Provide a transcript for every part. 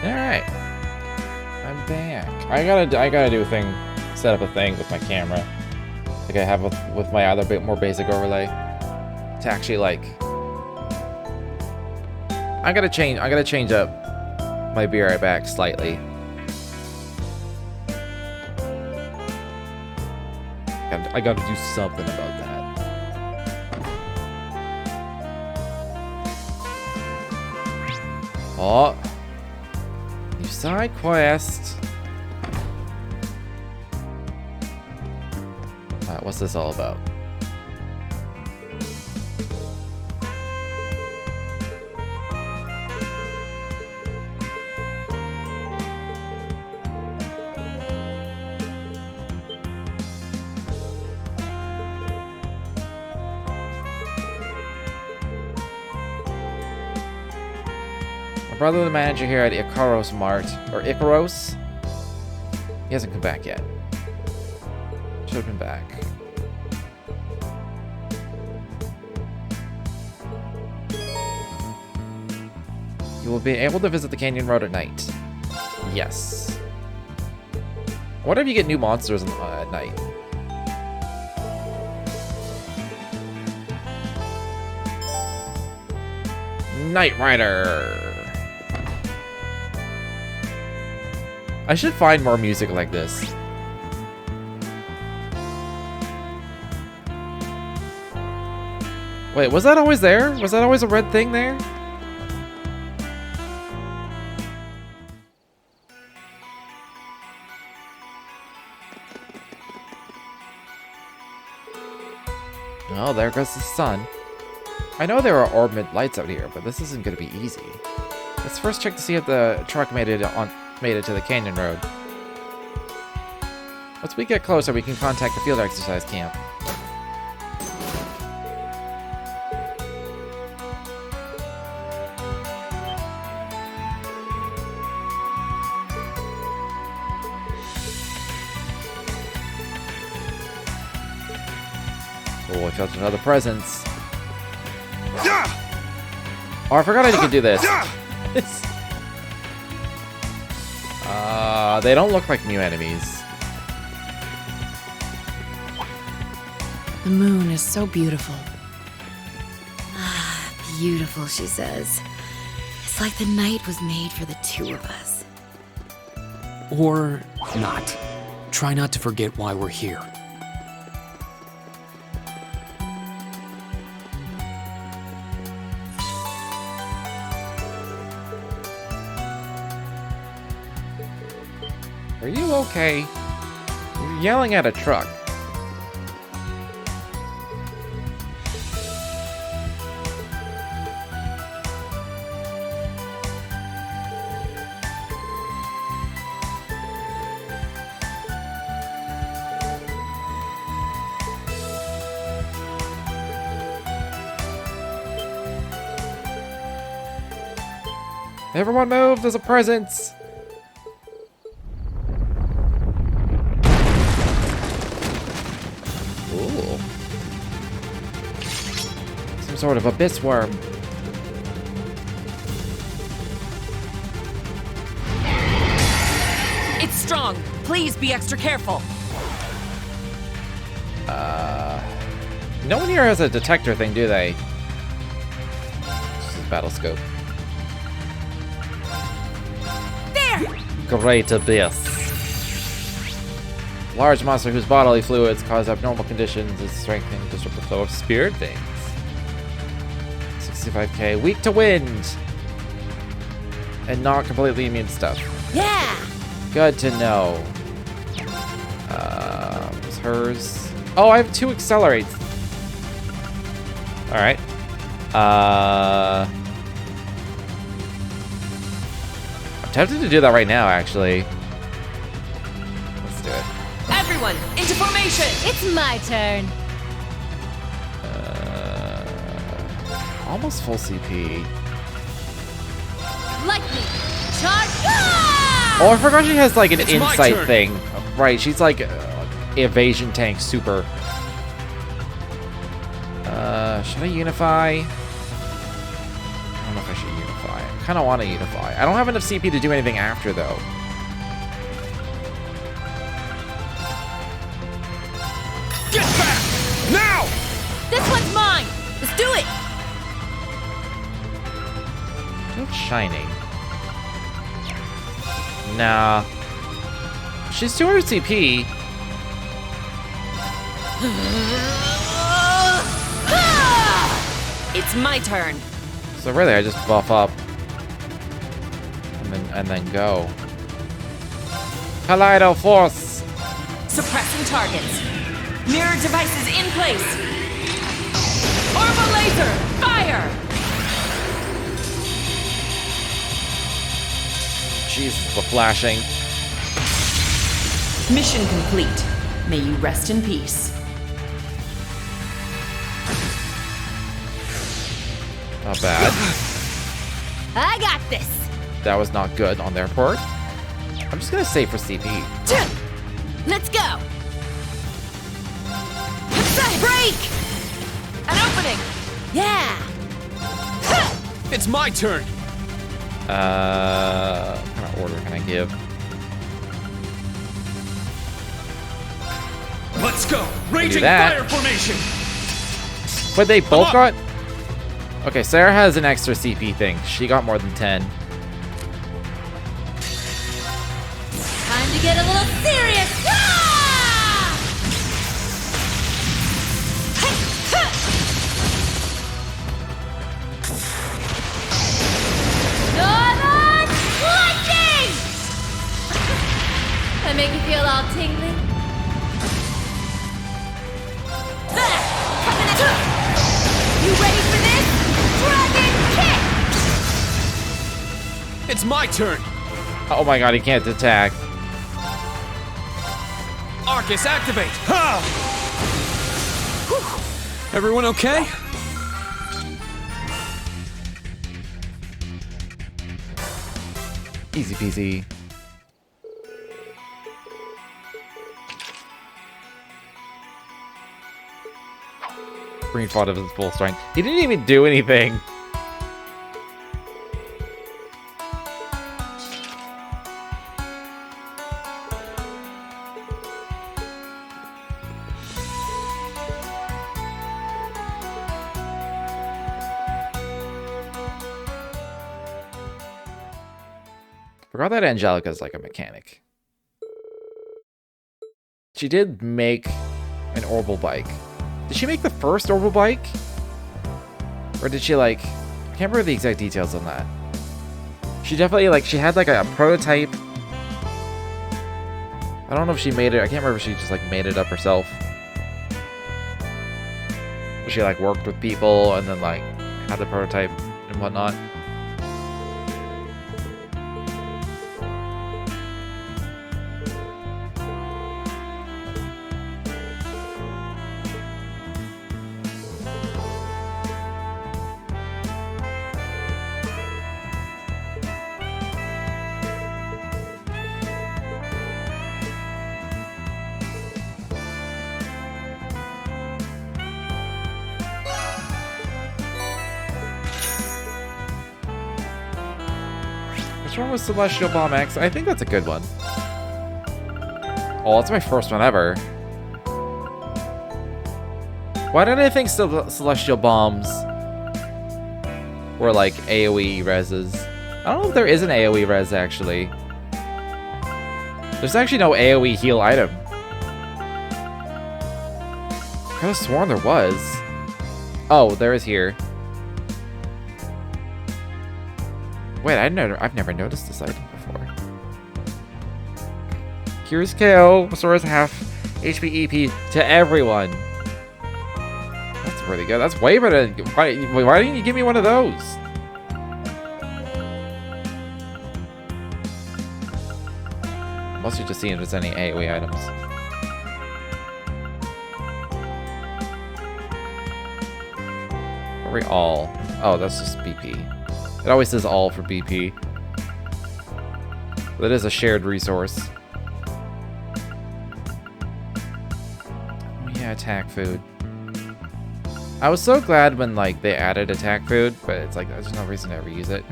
Alright. I'm back. I gotta do a thing, set up a thing with my camera. Like I have with my other bit more basic overlay. To actually like I gotta change up my be right back slightly. I gotta do something about that. Oh, new side quest. Alright, what's this all about? Brother, the manager here at Icaros Mart, or Icaros, he hasn't come back yet. Should have been back. You will be able to visit the Canyon Road at night. Yes. What if you get new monsters at night? Knight Rider. I should find more music like this. Wait, was that always there? Was that always a red thing there? Oh, there goes the sun. I know there are ornament lights out here, but this isn't going to be easy. Let's first check to see if the truck made it to the canyon road. Once we get closer, we can contact the field exercise camp. Oh, I felt another presence. Oh, I forgot I could do this. They don't look like new enemies. The moon is so beautiful. Ah, beautiful, she says. It's like the night was made for the two of us. Or not. Try not to forget why we're here. Are you okay? You're yelling at a truck. Everyone move, there's a presence! Ooh. Some sort of abyss worm. It's strong. Please be extra careful. No one here has a detector thing, do they? This is battle scope. Great abyss. Large monster whose bodily fluids cause abnormal conditions is strengthening to disrupt the flow of spirit veins. 65k. Weak to wind. And not completely immune to stuff. Yeah! Good to know. Was hers? Oh, I have 2 accelerates. Alright. I'm tempted to do that right now, actually. Let's do it. Everyone, into formation! It's my turn. Almost full CP. Lightning! Charge! Oh, I forgot she has like an It's my insight turn. thing. Right, she's like evasion tank super. Should I unify? I don't know if I should unify. I kind of want to unify. I don't have enough CP to do anything after, though. Get back! Now! This one's mine! Let's do it! It's shining. Nah. She's 200 CP. It's my turn. So really, I just buff up. And then go. Kaleido Force! Suppressing targets. Mirror devices in place. Orbital laser, fire! Jesus, the flashing. Mission complete. May you rest in peace. Not bad. I got this! That was not good on their part. I'm just gonna save for CP. Let's go! Break! An opening! Yeah! It's my turn! What kind of order can I give? Let's go! Raging that. fire formation! But they both up. got... Okay, Sarah has an extra CP thing. She got more than 10. Time to get a little serious! Ah! Northern Lightning! That make you feel all tingly? You ready for this? Dragon kick! It's my turn! Oh my god, he can't attack. Arcus, activate! Ha! Whew. Everyone okay? Easy peasy. Green fought of his full strength. He didn't even do anything. Forgot that Angelica's like a mechanic. She did make an orbital bike. Did she make the first orbital bike? Or did she like... I can't remember the exact details on that. She definitely like... She had like a prototype. I don't know if she made it. I can't remember if she just like made it up herself. She like worked with people and then like had the prototype and whatnot. What's wrong with Celestial Bomb X? I think that's a good one. Oh, that's my first one ever. Why did I think Celestial Bombs were like AoE reses? I don't know if there is an AoE res actually. There's actually no AoE heal item. I could have sworn there was. Oh, there is here. Wait, I've never noticed this item before. Here's KO. Restores half HP EP to everyone. That's really good. That's way better. Why didn't you give me one of those? Must have just seen if there's any AoE items. Are we all? Oh, that's just BP. It always says all for BP. That is a shared resource. Oh yeah, attack food. I was so glad when like they added attack food, but it's like there's no reason to ever use it.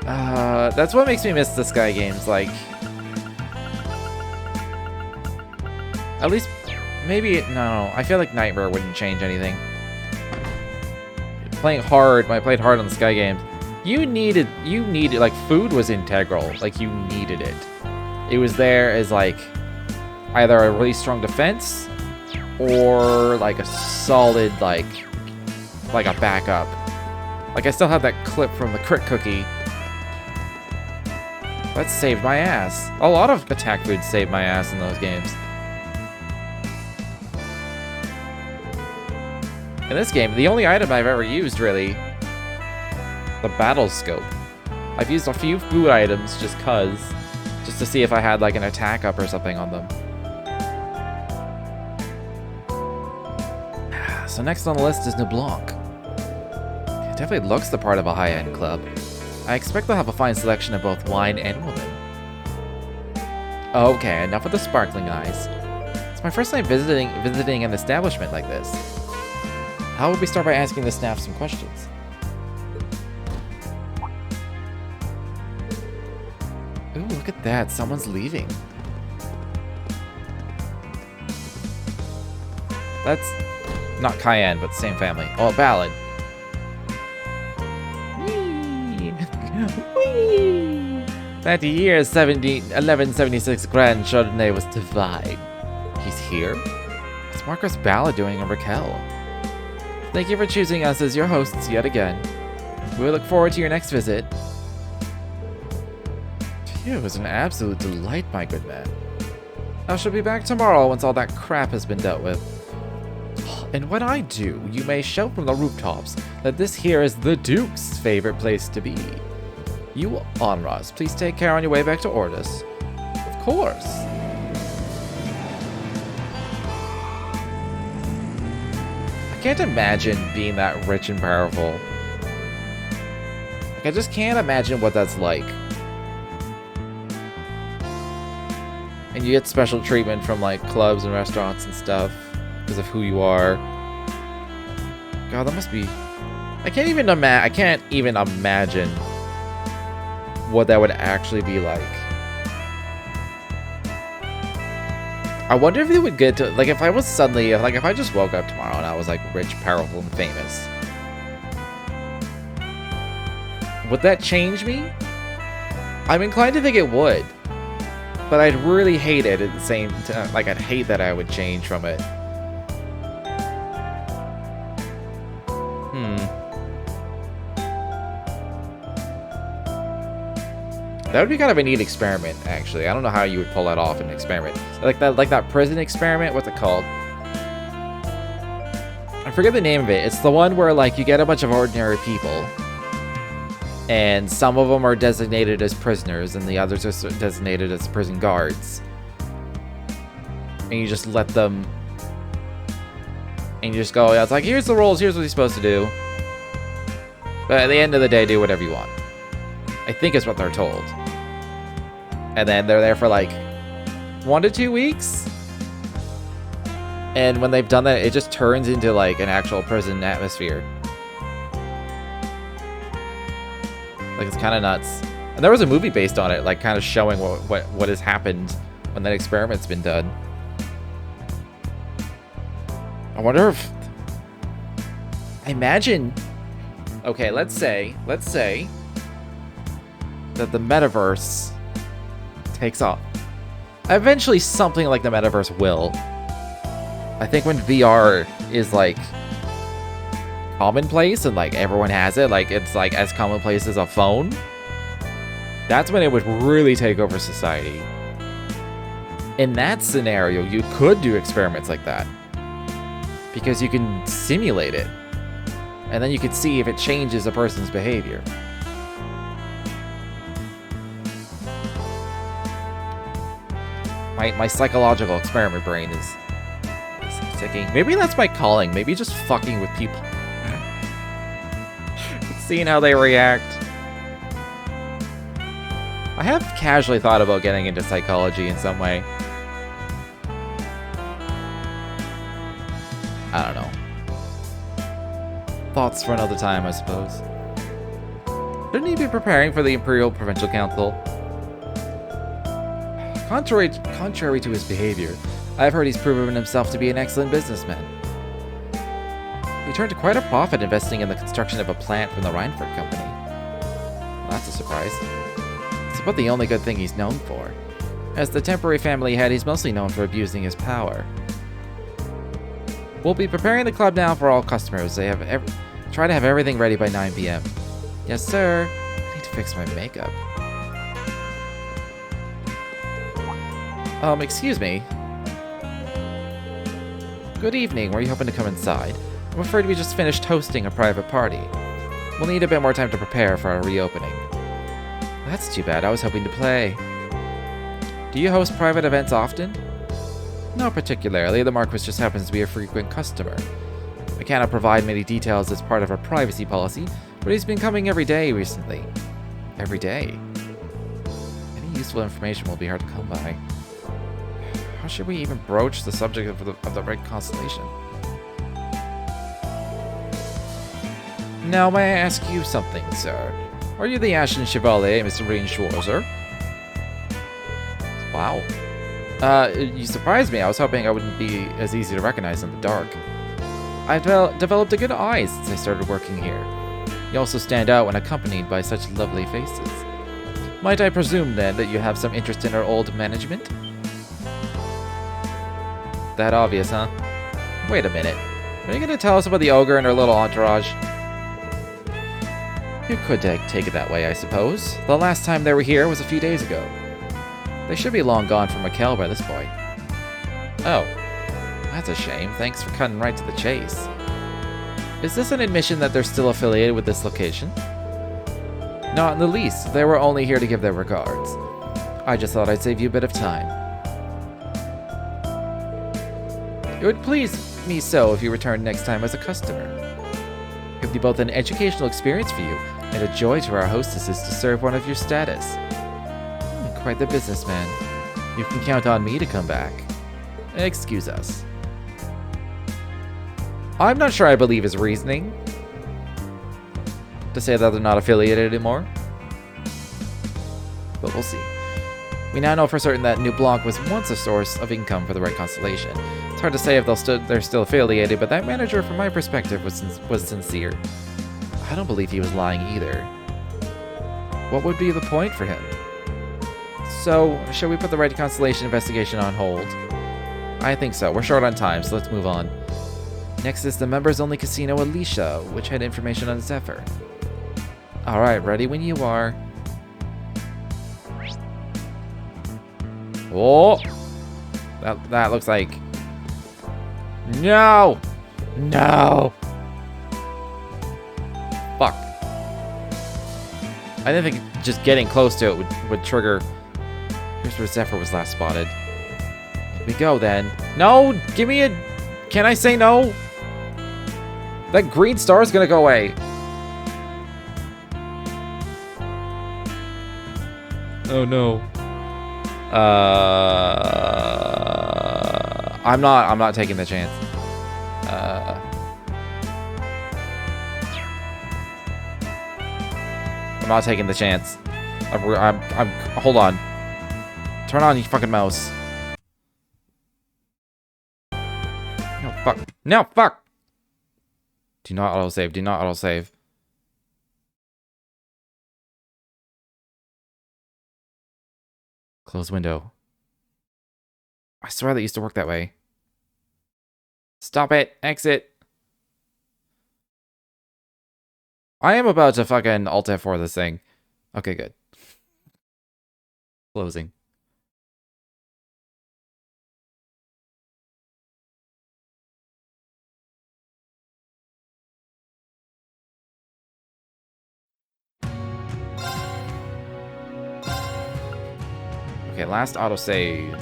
That's what makes me miss the Sky games, like... At least, maybe, no, I feel like Nightmare wouldn't change anything. Playing hard, when I played hard on the Sky games, you needed, like, food was integral, like, you needed it. It was there as, like, either a really strong defense, or, like, a solid, like a backup. Like, I still have that clip from the Crit Cookie. That saved my ass. A lot of attack food saved my ass in those games. In this game, the only item I've ever used, really, the battle scope. I've used a few food items just to see if I had like an attack up or something on them. So next on the list is Neblanc. It definitely looks the part of a high-end club. I expect they'll have a fine selection of both wine and women. Okay, enough with the sparkling eyes. It's my first time visiting an establishment like this. How would we start by asking the staff some questions? Ooh, look at that. Someone's leaving. That's not Cayenne, but same family. Oh, a ballad. That year 1176 Grand Chardonnay was divine. He's here? What's Marcus Ballad doing in Raquel? Thank you for choosing us as your hosts yet again. We look forward to your next visit. Phew, it was an absolute delight, my good man. I shall be back tomorrow once all that crap has been dealt with. And when I do, you may shout from the rooftops that this here is the Duke's favorite place to be. You, Onras, please take care on your way back to Ordis. Of course. I can't imagine being that rich and powerful. Like, I just can't imagine what that's like. And you get special treatment from, like, clubs and restaurants and stuff because of who you are. God, that must be... I can't even imagine what that would actually be like. I wonder if it would get to... Like, if I was suddenly... Like, if I just woke up tomorrow and I was, like, rich, powerful, and famous. Would that change me? I'm inclined to think it would. But I'd really hate it at the same time. Like, I'd hate that I would change from it. That would be kind of a neat experiment, actually. I don't know how you would pull that off in an experiment. Like that prison experiment, what's it called? I forget the name of it. It's the one where, like, you get a bunch of ordinary people. And some of them are designated as prisoners, and the others are designated as prison guards. And you just let them... And you just go, yeah, it's like, here's the rules, here's what you're supposed to do. But at the end of the day, do whatever you want. I think is what they're told. And then they're there for like 1 to 2 weeks. And when they've done that, it just turns into like an actual prison atmosphere. Like, it's kind of nuts. And there was a movie based on it, like kind of showing what has happened when that experiment's been done. I wonder if... I imagine... Okay, let's say that the metaverse takes off. Eventually something like the metaverse will. I think when VR is like commonplace and like everyone has it, like it's like as commonplace as a phone, that's when it would really take over society. In that scenario, you could do experiments like that. Because you can simulate it. And then you could see if it changes a person's behavior. My psychological experiment brain is ticking. Maybe that's my calling. Maybe just fucking with people. Seeing how they react. I have casually thought about getting into psychology in some way. I don't know. Thoughts for another time, I suppose. Shouldn't he be preparing for the Imperial Provincial Council? Contrary to his behavior, I've heard he's proven himself to be an excellent businessman. He turned to quite a profit investing in the construction of a plant from the Reinford Company. Well, that's a surprise. It's about the only good thing he's known for. As the temporary family head, he's mostly known for abusing his power. We'll be preparing the club now for all customers. Try to have everything ready by 9 p.m. Yes, sir. I need to fix my makeup. Excuse me. Good evening. Were you hoping to come inside? I'm afraid we just finished hosting a private party. We'll need a bit more time to prepare for our reopening. That's too bad. I was hoping to play. Do you host private events often? Not particularly. The Marquis just happens to be a frequent customer. I cannot provide many details as part of our privacy policy, but he's been coming every day recently. Every day? Any useful information will be hard to come by. How should we even broach the subject of the Red Constellation? Now, may I ask you something, sir? Are you the Ashen Chevalier, Mr. Reen Schwarzer? Wow. You surprised me. I was hoping I wouldn't be as easy to recognize in the dark. I've developed a good eye since I started working here. You also stand out when accompanied by such lovely faces. Might I presume, then, that you have some interest in our old management? That obvious, huh? Wait a minute. Are you going to tell us about the ogre and her little entourage? You could take it that way, I suppose. The last time they were here was a few days ago. They should be long gone from Raquel by this point. Oh. That's a shame. Thanks for cutting right to the chase. Is this an admission that they're still affiliated with this location? Not in the least. They were only here to give their regards. I just thought I'd save you a bit of time. It would please me so if you returned next time as a customer. It would be both an educational experience for you and a joy to our hostesses to serve one of your status. Quite the businessman. You can count on me to come back. Excuse us. I'm not sure I believe his reasoning to say that they're not affiliated anymore. But we'll see. We now know for certain that New Blanc was once a source of income for the Red Constellation. It's hard to say if they're still affiliated, but that manager, from my perspective, was sincere. I don't believe he was lying either. What would be the point for him? So, shall we put the Red Constellation investigation on hold? I think so. We're short on time, so let's move on. Next is the members-only casino Alicia, which had information on Zephyr. Alright, ready when you are. Oh! That looks like... No! No! Fuck. I didn't think just getting close to it would trigger... Here's where Zephyr was last spotted. Here we go, then. No! Give me a... Can I say no? That green star is gonna go away. Oh, no. I'm not taking the chance. I'm not taking the chance. Hold on. Turn on, you fucking mouse. No, fuck. No, fuck! Do not autosave. Do not autosave. Close window. I swear that used to work that way. Stop it. Exit. I am about to fucking Alt F4 this thing. Okay, good. Closing. Okay, last autosave.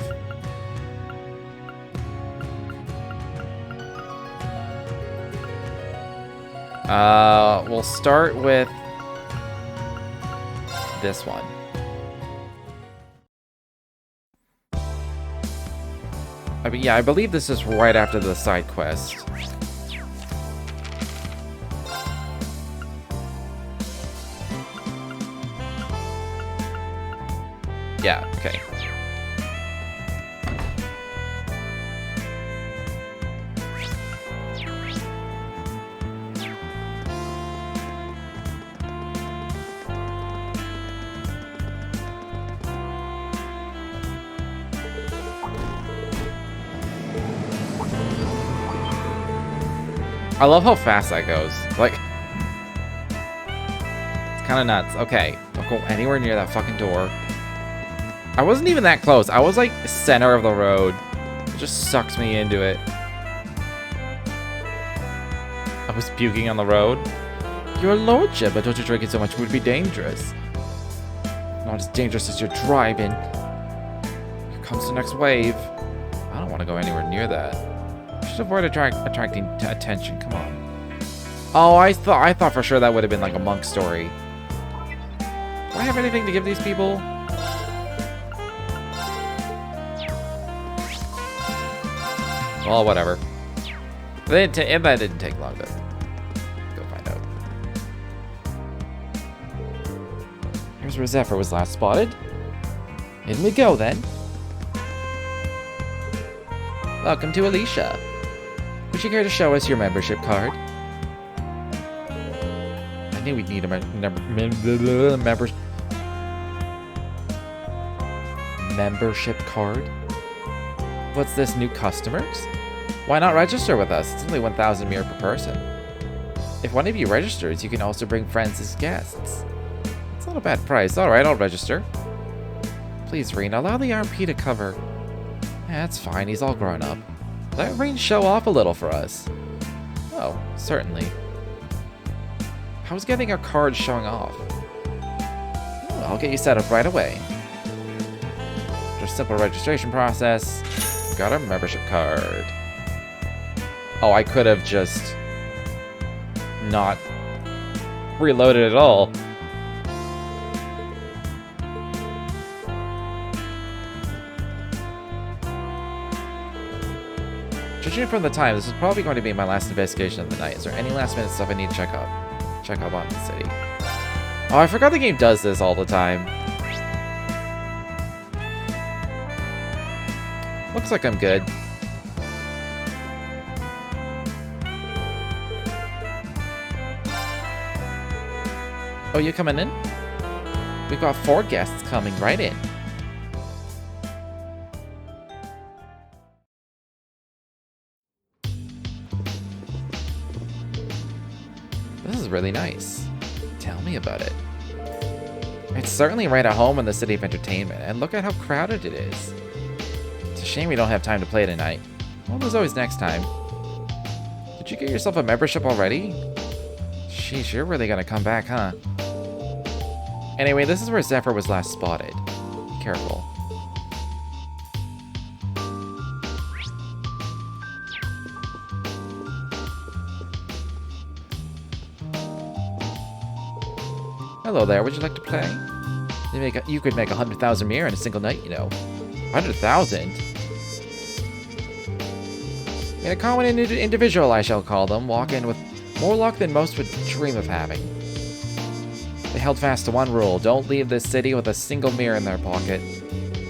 We'll start with this one. I mean, yeah, I believe this is right after the side quest. Yeah, okay. I love how fast that goes. Like, it's kind of nuts. Okay, don't go anywhere near that fucking door. I wasn't even that close. I was like center of the road. It just sucks me into it. I was puking on the road. Your lordship, but don't you drink it so much would be dangerous. Not as dangerous as you're driving. Here comes the next wave. I don't want to go anywhere near that. Should avoid attracting attention. Come on. Oh, I thought for sure that would have been like a monk story. Do I have anything to give these people? Well, whatever. That didn't take long to go find out. Here's where Zephyr was last spotted. In we go then. Welcome to Alicia. Would you care to show us your membership card? I knew we'd need a membership card. What's this, new customers? Why not register with us? It's only 1,000 mir per person. If one of you registers, you can also bring friends as guests. It's not a bad price. Alright, I'll register. Please, Reen, allow the RP to cover. Yeah, that's fine. He's all grown up. Let Reen show off a little for us. Oh, certainly. How's getting our cards showing off? Oh, I'll get you set up right away. Just a simple registration process. Got our membership card. Oh, I could have just not reloaded at all. Judging from the time, this is probably going to be my last investigation of the night. Is there any last minute stuff I need to check up on the city? Oh, I forgot the game does this all the time. Looks like I'm good. Oh, you coming in? We've got 4 guests coming right in. This is really nice. Tell me about it. It's certainly right at home in the city of entertainment, and look at how crowded it is. It's a shame we don't have time to play tonight. Well, there's always next time. Did you get yourself a membership already? Sheesh, you're really gonna come back, huh? Anyway, this is where Zephyr was last spotted. Be careful. Hello there, would you like to play? You could make 100,000 mir in a single night, you know. 100,000? In a common individual, I shall call them, walk in with more luck than most would dream of having. They held fast to one rule, don't leave this city with a single mir in their pocket.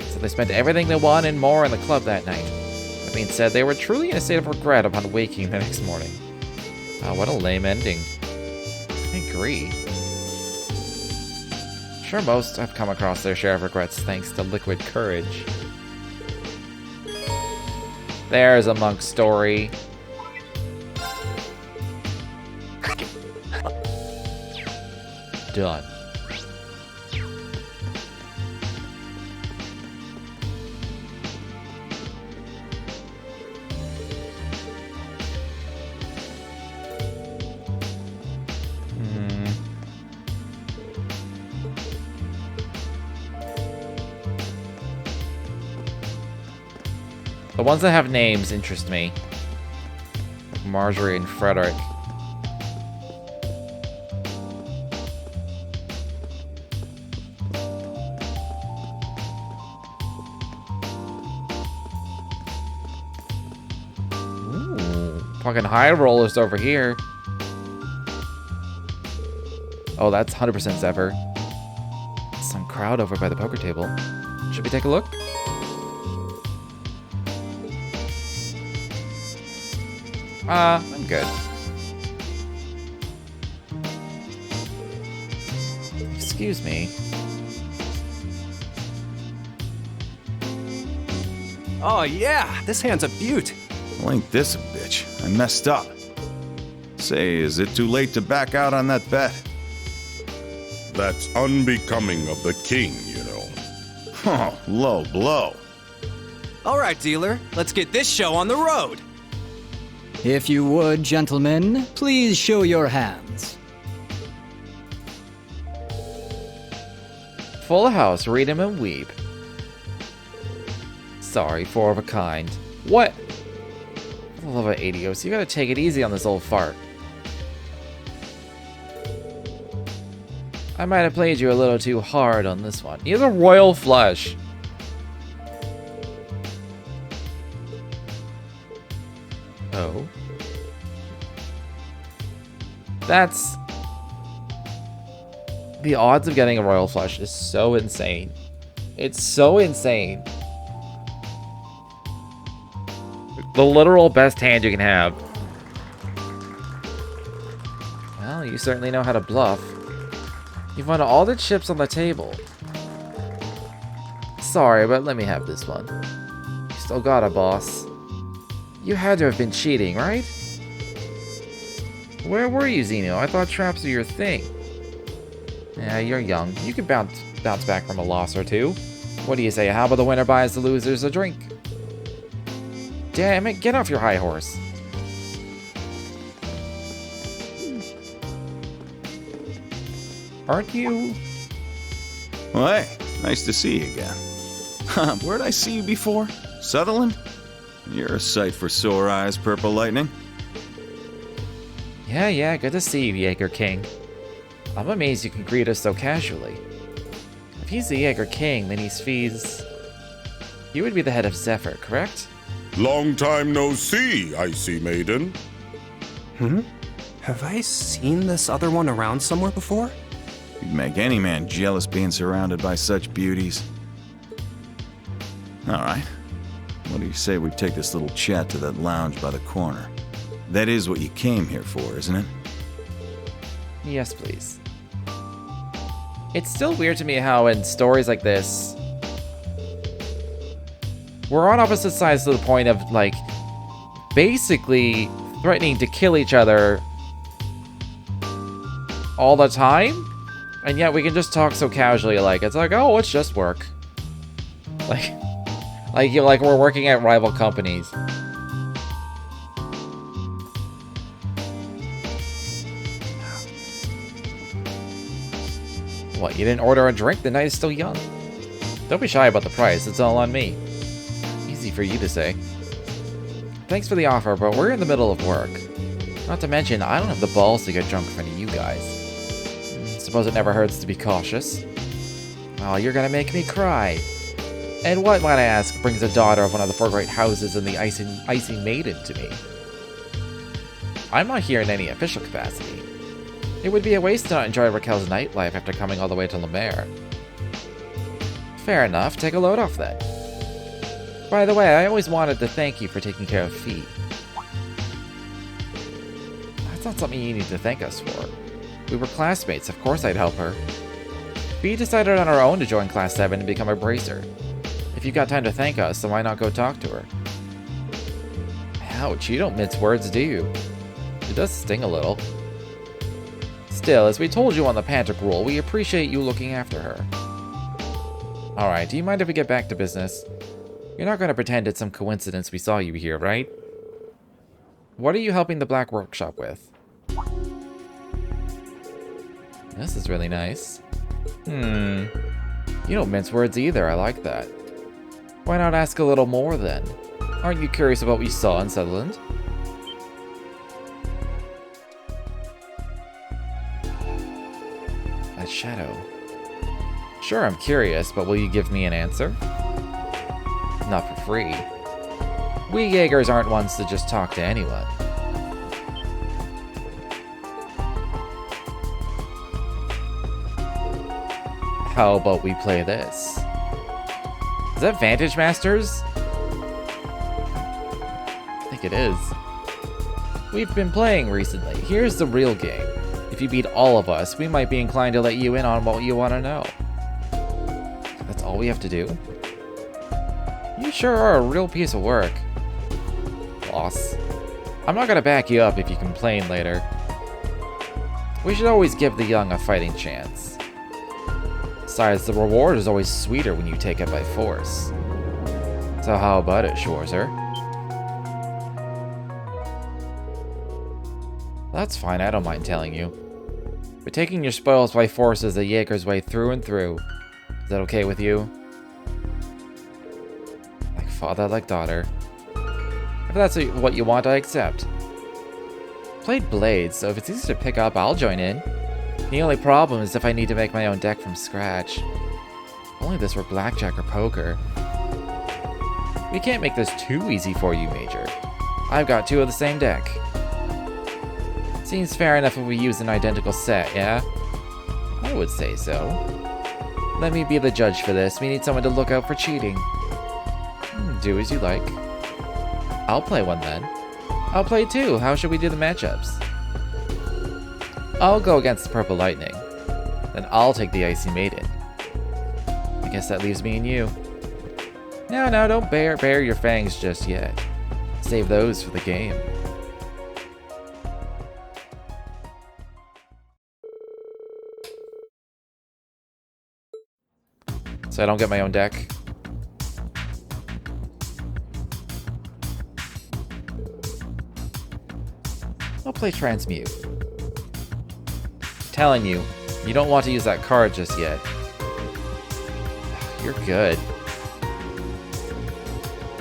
So they spent everything they won and more in the club that night. That being said, they were truly in a state of regret upon waking the next morning. Oh, what a lame ending. I agree. Sure, most have come across their share of regrets thanks to liquid courage. There's a monk story. Done. The ones that have names interest me. Like Marjorie and Frederick. Ooh, fucking high rollers over here. Oh, that's 100% Zephyr. some crowd over by the poker table. Should we take a look? I'm good. Excuse me. Oh yeah, this hand's a beaut. Well, ain't this a bitch? I messed up. Say, is it too late to back out on that bet? That's unbecoming of the king, you know. Oh, low blow. All right, dealer, let's get this show on the road. If you would, gentlemen, please show your hands. Full house, read 'em and weep. Sorry, 4 of a kind. What? For the love of Adios, you gotta take it easy on this old fart. I might have played you a little too hard on this one. He has a royal flush. Oh. That's... The odds of getting a royal flush is so insane. It's so insane. The literal best hand you can have. Well, you certainly know how to bluff. You've won all the chips on the table. Sorry, but let me have this one. You still got it, boss. You had to have been cheating, right? Where were you, Zeno? I thought traps were your thing. Yeah, you're young. You could bounce back from a loss or two. What do you say? How about the winner buys the losers a drink? Damn it, get off your high horse. Aren't you? Well, hey, nice to see you again. Where'd I see you before? Sutherland? You're a sight for sore eyes, Purple Lightning. Yeah, good to see you, Jaeger King. I'm amazed you can greet us so casually. If he's the Jaeger King, then he's... You would be the head of Zephyr, correct? Long time no see, icy maiden. Have I seen this other one around somewhere before? You'd make any man jealous being surrounded by such beauties. All right. What do you say we take this little chat to that lounge by the corner? That is what you came here for, isn't it? Yes, please. It's still weird to me how in stories like this, we're on opposite sides to the point of, like, basically threatening to kill each other all the time, and yet we can just talk so casually, like, it's like, oh, it's just work. Like we're working at rival companies. What, you didn't order a drink? The night is still young. Don't be shy about the price, it's all on me. Easy for you to say. Thanks for the offer, but we're in the middle of work. Not to mention, I don't have the balls to get drunk in front of you guys. Suppose it never hurts to be cautious. Oh, you're gonna make me cry. And what, might I ask, brings a daughter of one of the 4 great houses in the Icy Maiden to me? I'm not here in any official capacity. It would be a waste to not enjoy Raquel's nightlife after coming all the way to La Mer. Fair enough, take a load off then. By the way, I always wanted to thank you for taking care of Fee. That's not something you need to thank us for. We were classmates, of course I'd help her. Fee decided on her own to join Class 7 and become a bracer. If you got time to thank us, then why not go talk to her? Ouch, you don't mince words, do you? It does sting a little. Still, as we told you on the Pantic Rule, we appreciate you looking after her. Alright, do you mind if we get back to business? You're not going to pretend it's some coincidence we saw you here, right? What are you helping the Black Workshop with? This is really nice. You don't mince words either, I like that. Why not ask a little more then? Aren't you curious about what you saw in Sutherland? That shadow. Sure, I'm curious, but will you give me an answer? Not for free. We Jaegers aren't ones to just talk to anyone. How about we play this? Is that Vantage Masters? I think it is. We've been playing recently. Here's the real game. If you beat all of us, we might be inclined to let you in on what you want to know. That's all we have to do? You sure are a real piece of work. Boss. I'm not gonna back you up if you complain later. We should always give the young a fighting chance. Besides, the reward is always sweeter when you take it by force. So how about it, Schwarzer? That's fine, I don't mind telling you. But taking your spoils by force is the Jaeger's way through and through. Is that okay with you? Like father, like daughter. If that's what you want, I accept. Played Blades, so if it's easy to pick up, I'll join in. The only problem is if I need to make my own deck from scratch. If only this were blackjack or poker. We can't make this too easy for you, Major. I've got 2 of the same deck. Seems fair enough if we use an identical set, yeah? I would say so. Let me be the judge for this. We need someone to look out for cheating. Do as you like. I'll play one then. I'll play 2. How should we do the matchups? I'll go against the Purple Lightning. Then I'll take the Icy Maiden. I guess that leaves me and you. No, don't bare your fangs just yet. Save those for the game. So I don't get my own deck. I'll play Transmute. Telling you, you don't want to use that card just yet. You're good.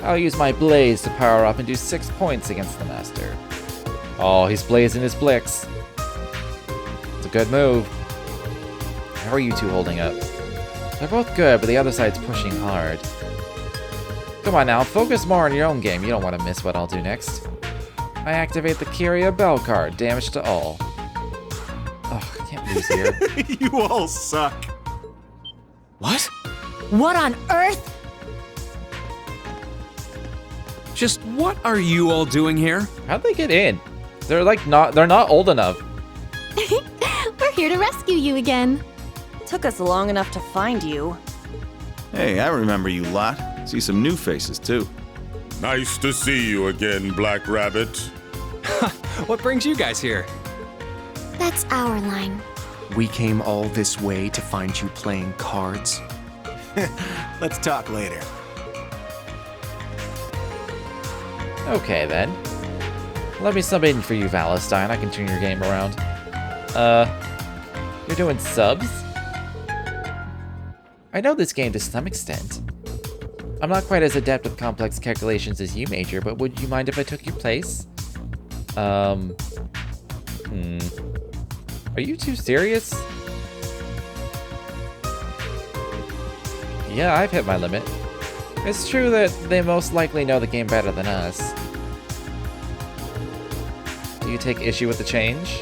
I'll use my Blaze to power up and do 6 points against the Master. Oh, he's blazing his Blix. It's a good move. How are you two holding up? They're both good, but the other side's pushing hard. Come on now, focus more on your own game. You don't want to miss what I'll do next. I activate the Kyria Bell card. Damage to all. Ugh, I can't lose here. You all suck. What? What on earth? Just what are you all doing here? How'd they get in? They're not old enough. We're here to rescue you again. Took us long enough to find you. Hey, I remember you lot. See some new faces, too. Nice to see you again, Black Rabbit. What brings you guys here? That's our line. We came all this way to find you playing cards. Let's talk later. Okay, then. Let me sub in for you, Valestine. I can turn your game around. You're doing subs? I know this game to some extent. I'm not quite as adept with complex calculations as you, Major, but would you mind if I took your place? Are you too serious? Yeah, I've hit my limit. It's true that they most likely know the game better than us. Do you take issue with the change?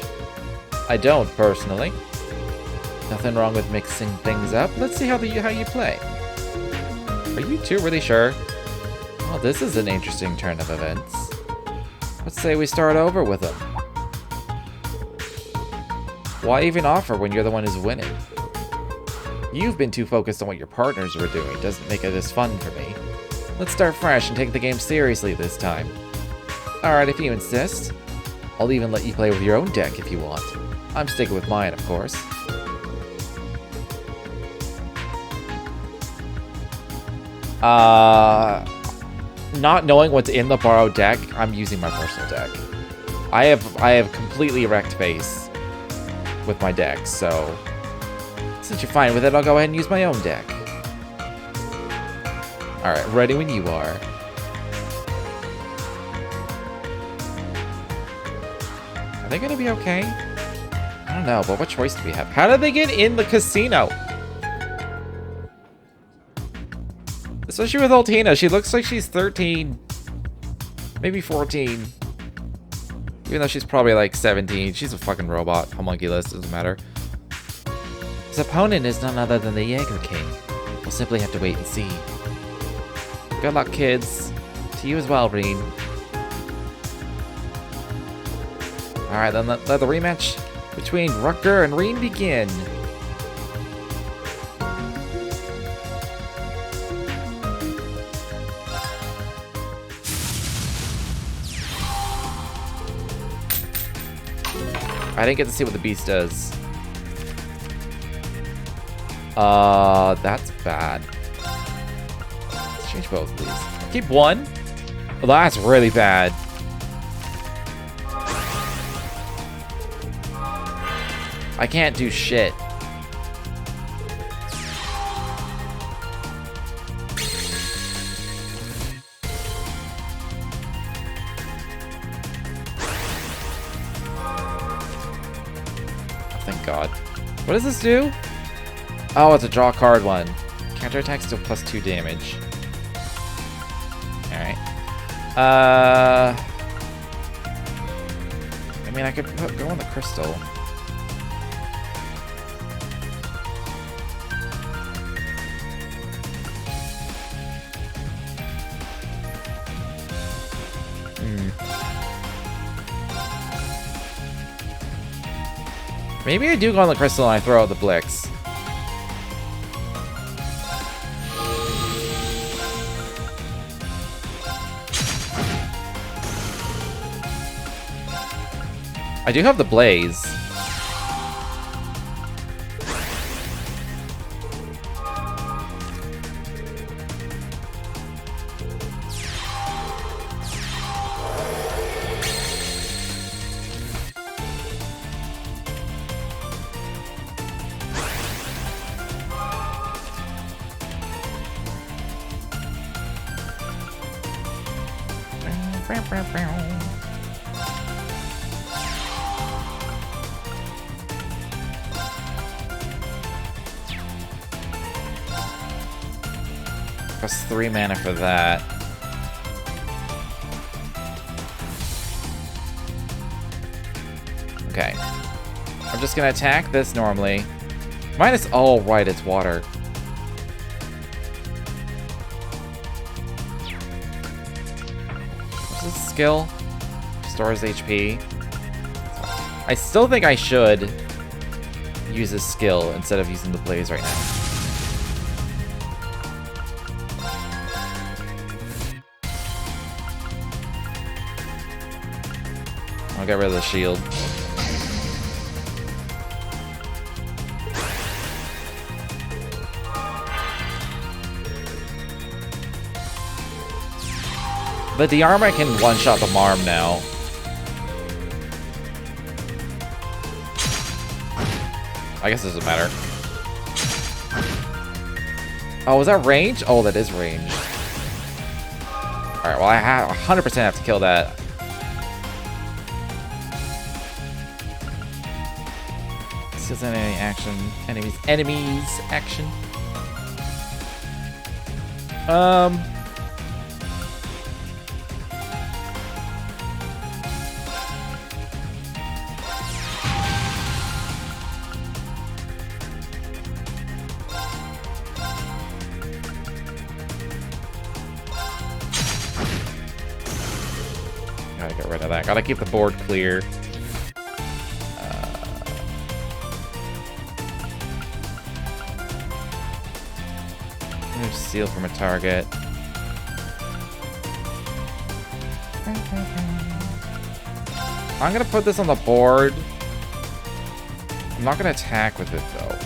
I don't, personally. Nothing wrong with mixing things up. Let's see how you play. Are you two really sure? Well, this is an interesting turn of events. Let's say we start over with them. Why even offer when you're the one who's winning? You've been too focused on what your partners were doing. Doesn't make it as fun for me. Let's start fresh and take the game seriously this time. Alright, if you insist. I'll even let you play with your own deck if you want. I'm sticking with mine, of course. Not knowing what's in the borrowed deck, I'm using my personal deck. I have completely wrecked face with my deck, so since you're fine with it, I'll go ahead and use my own deck. Alright, ready when you are. Are they gonna be okay? I don't know, but what choice do we have? How did they get in the casino? Especially with Altina, she looks like she's 13, maybe 14. Even though she's probably like 17, she's a fucking robot. Homunculus, doesn't matter. His opponent is none other than the Jaeger King. We'll simply have to wait and see. Good luck, kids. To you as well, Reen. Alright, then let the rematch between Rutger and Reen begin. I didn't get to see what the beast does. That's bad. Let's change both, please. Keep one. Well, that's really bad. I can't do shit. Thank God. What does this do? Oh, it's a draw card one. Counterattack still +2 damage. Alright. I mean, I could go on the crystal. Maybe I do go on the crystal and I throw out the Blix. I do have the Blaze. Plus 3 mana for that. Okay. I'm just gonna attack this normally. Minus, oh right, it's water. What's this skill? Stores HP. I still think I should use this skill instead of using the Blaze right now. I'll get rid of the shield. The Diarma can one-shot the Marm now. I guess it doesn't matter. Oh, is that range? Oh, that is range. Alright, well I 100% have to kill that. Is that any action? Enemies action. Gotta get rid of that. Gotta keep the board clear. Steal from a target. I'm gonna put this on the board. I'm not gonna attack with it though.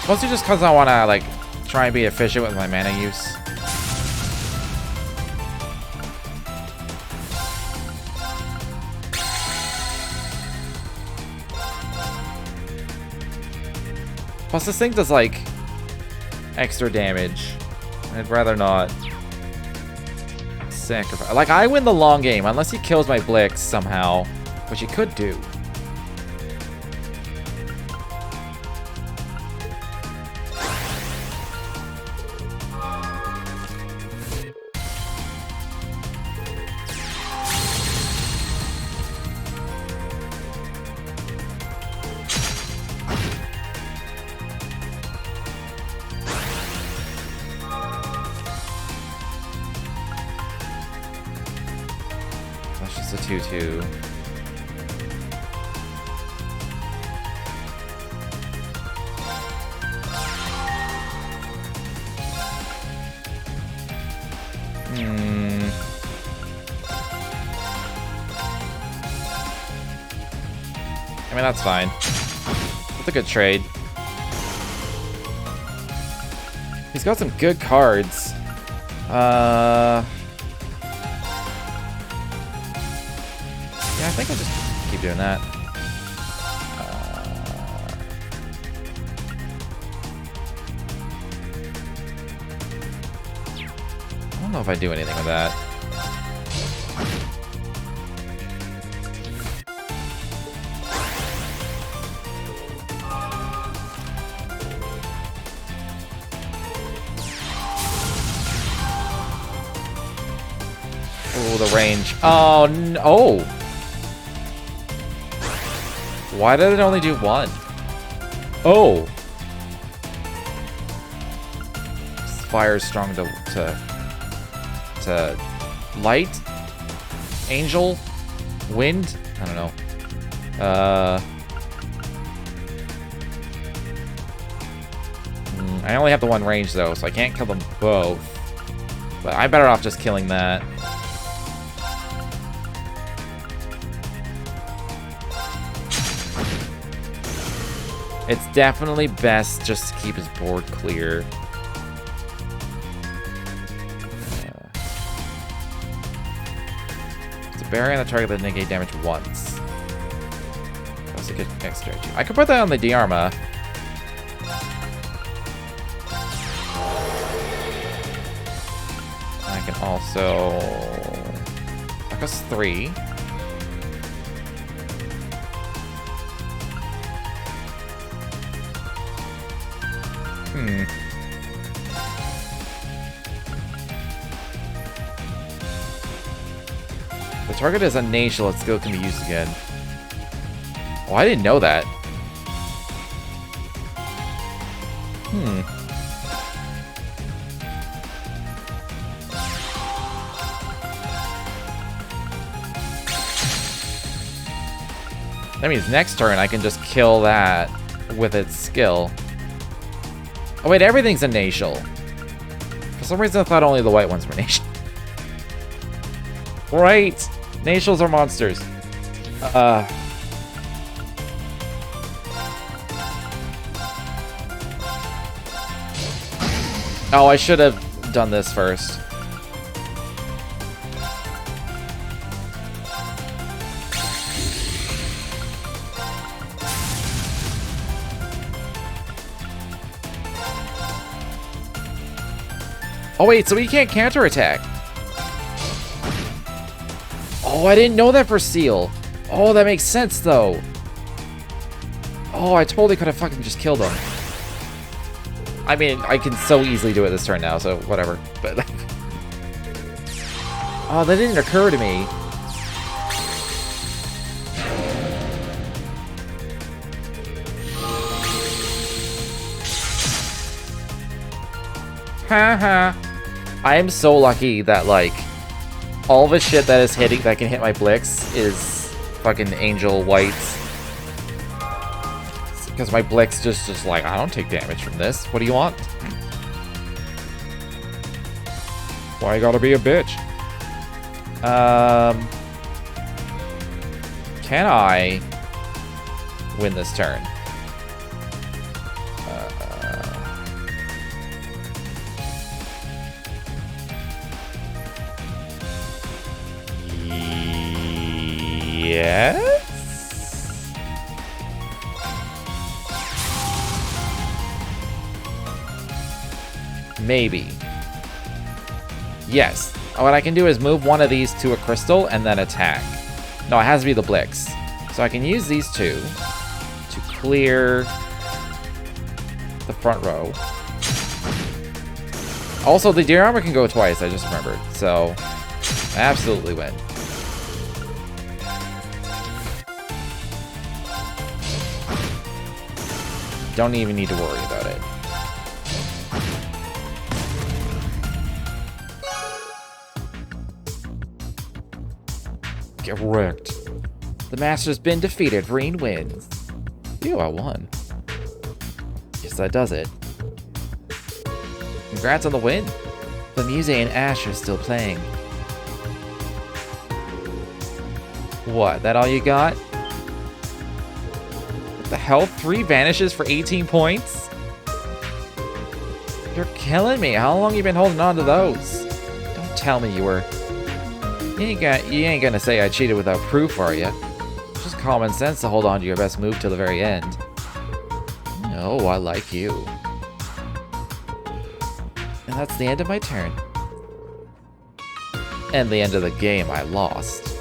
Mostly just because I wanna like try and be efficient with my mana use. Plus this thing does like extra damage. I'd rather not sacrifice. Like, I win the long game unless he kills my Blix somehow, which he could do. It's a 2/2. I mean, that's fine. That's a good trade. He's got some good cards. Yeah, I think I'll just keep doing that. I don't know if I do anything with that. Oh, the range. Oh, no. Oh. Why did it only do one? Oh. Fire is strong to light? Angel? Wind? I don't know. I only have the one range though, so I can't kill them both. But I'm better off just killing that. It's definitely best just to keep his board clear. It's a barrier on the target that negate damage once. That was a good extra. I could put that on the Diarma. I can also... That goes 3. The target is unnatural, its skill can be used again. Oh, I didn't know that. That means next turn I can just kill that with its skill. Oh wait, everything's a natial. For some reason I thought only the white ones were natial. Right! Natials are monsters. Oh, I should have done this first. Oh wait, so he can't counterattack. Oh, I didn't know that for Seal. Oh, that makes sense though. Oh, I totally could have fucking just killed him. I mean, I can so easily do it this turn now, so whatever. But oh, that didn't occur to me. Haha. I am so lucky that, like, all the shit that is hitting that can hit my Blix is fucking Angel Whites. Because my Blix just like, I don't take damage from this. What do you want? Why you gotta be a bitch? Can I win this turn? Yes? Maybe. Yes. What I can do is move one of these to a crystal and then attack. No, it has to be the Blix. So I can use these two to clear the front row. Also, the Deer Armor can go twice, I just remembered. So, absolutely win. Don't even need to worry about it. Get wrecked. The master's been defeated. Reen wins. Ew, I won. Guess that does it. Congrats on the win. The music and Ash are still playing. What, that all you got? What the hell? 3 vanishes for 18 points? You're killing me. How long you been holding on to those? Don't tell me you were... You ain't gonna say I cheated without proof, are you? Just common sense to hold on to your best move till the very end. No, I like you. And that's the end of my turn. And the end of the game, I lost.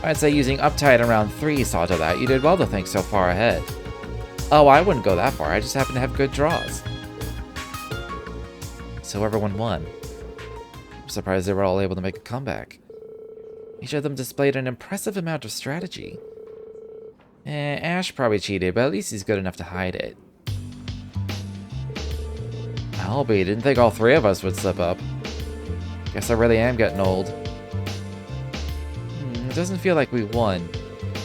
I'd say using Uptide in round 3 saw to that. You did well to think so far ahead. Oh, I wouldn't go that far. I just happen to have good draws. So everyone won. I'm surprised they were all able to make a comeback. Each of them displayed an impressive amount of strategy. Ash probably cheated, but at least he's good enough to hide it. Albie, didn't think all 3 of us would slip up. Guess I really am getting old. It doesn't feel like we won.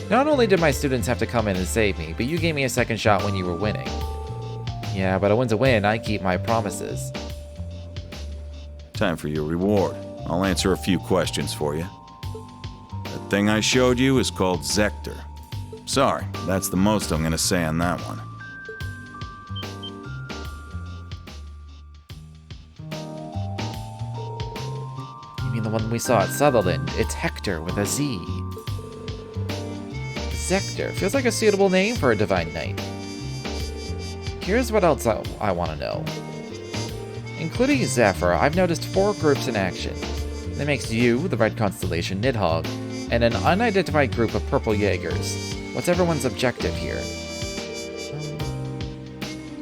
Not only did my students have to come in and save me, but you gave me a second shot when you were winning. Yeah, but a win's a win. I keep my promises. Time for your reward. I'll answer a few questions for you. That thing I showed you is called Zector. Sorry, that's the most I'm gonna say on that one. You mean the one we saw at Sutherland? It's Hector with a Z. Zector feels like a suitable name for a Divine Knight. Here's what else I want to know. Including Zephyr, I've noticed 4 groups in action. That makes you, the Red Constellation, Nidhogg, and an unidentified group of Purple Jaegers. What's everyone's objective here?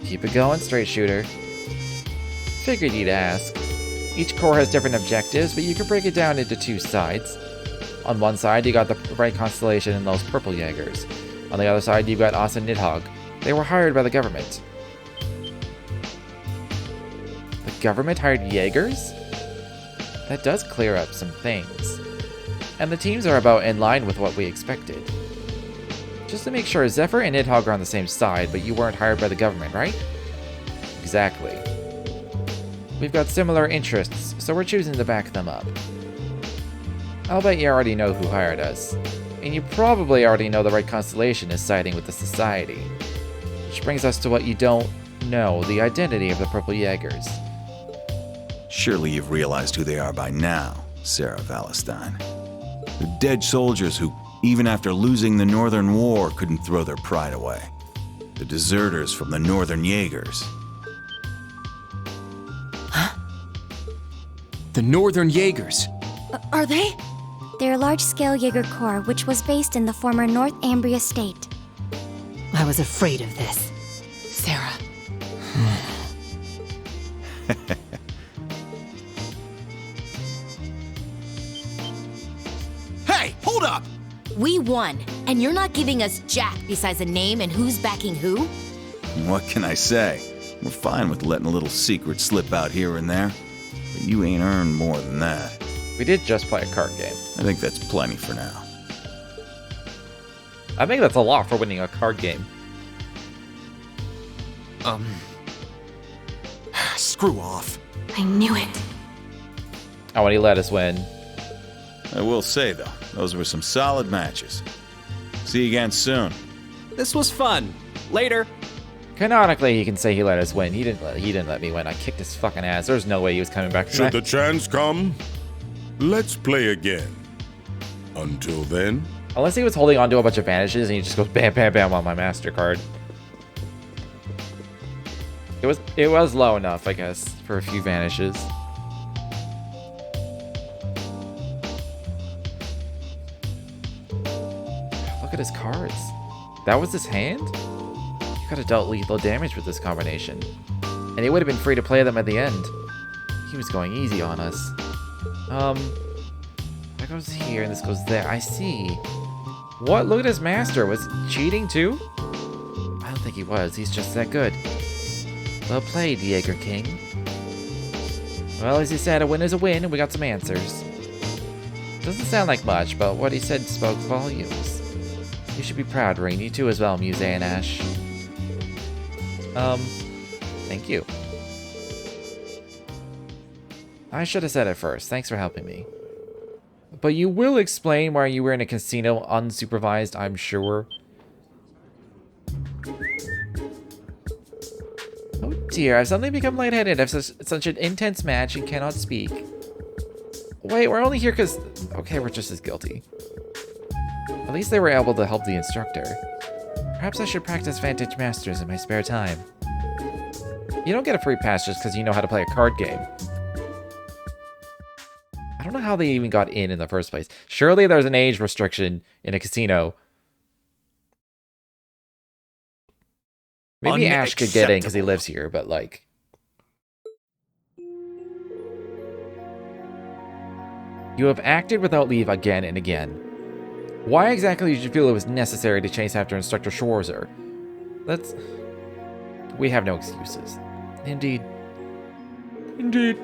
Keep it going, straight shooter. Figured you'd ask. Each corps has different objectives, but you can break it down into 2 sides. On one side, you got the Red Constellation and those Purple Jaegers. On the other side, you've got us and Nidhogg. They were hired by the government. The government hired Jaegers? That does clear up some things. And the teams are about in line with what we expected. Just to make sure, Zephyr and Nidhogg are on the same side, but you weren't hired by the government, right? Exactly. We've got similar interests, so we're choosing to back them up. I'll bet you already know who hired us. And you probably already know the Red Constellation is siding with the Society. Which brings us to what you don't know, the identity of the Purple Jaegers. Surely you've realized who they are by now, Sarah Valestine. The dead soldiers who, even after losing the Northern War, couldn't throw their pride away. The deserters from the Northern Jaegers. The Northern Jaegers. Are they? They're a large-scale Jaeger Corps, which was based in the former North Ambria state. I was afraid of this. Sarah. Hey, hold up! We won, and you're not giving us jack besides a name and who's backing who? What can I say? We're fine with letting a little secret slip out here and there. But you ain't earned more than that. We did just play a card game. I think that's plenty for now. I think that's a lot for winning a card game. Screw off. I knew it. Oh, and he let us win. I will say, though, those were some solid matches. See you again soon. This was fun. Later. Canonically, he can say he let us win. He didn't let me win. I kicked his fucking ass. There's no way he was coming back. Should the chance come, let's play again. Until then... Unless he was holding on to a bunch of vanishes and he just goes bam, bam, bam on my MasterCard. It was low enough, I guess, for a few vanishes. Look at his cards. That was his hand? You could have dealt lethal damage with this combination. And he would have been free to play them at the end. He was going easy on us. That goes here and this goes there. I see. What? Look at his master. Was he cheating too? I don't think he was. He's just that good. Well played, Jaeger King. Well, as you said, a win is a win, and we got some answers. Doesn't sound like much, but what he said spoke volumes. You should be proud, Rain. You too as well, Muse and Ash. Thank you. I should have said it first. Thanks for helping me. But you will explain why you were in a casino unsupervised, I'm sure. Oh dear, I've suddenly become lightheaded after such an intense match and cannot speak. Wait, we're only here because... Okay, we're just as guilty. At least they were able to help the instructor. Perhaps I should practice Vantage Masters in my spare time. You don't get a free pass just because you know how to play a card game. I don't know how they even got in the first place. Surely there's an age restriction in a casino. Maybe Ash could get in because he lives here, but like... You have acted without leave again and again. Why exactly did you feel it was necessary to chase after Instructor Schwarzer? That's... We have no excuses. Indeed. Indeed.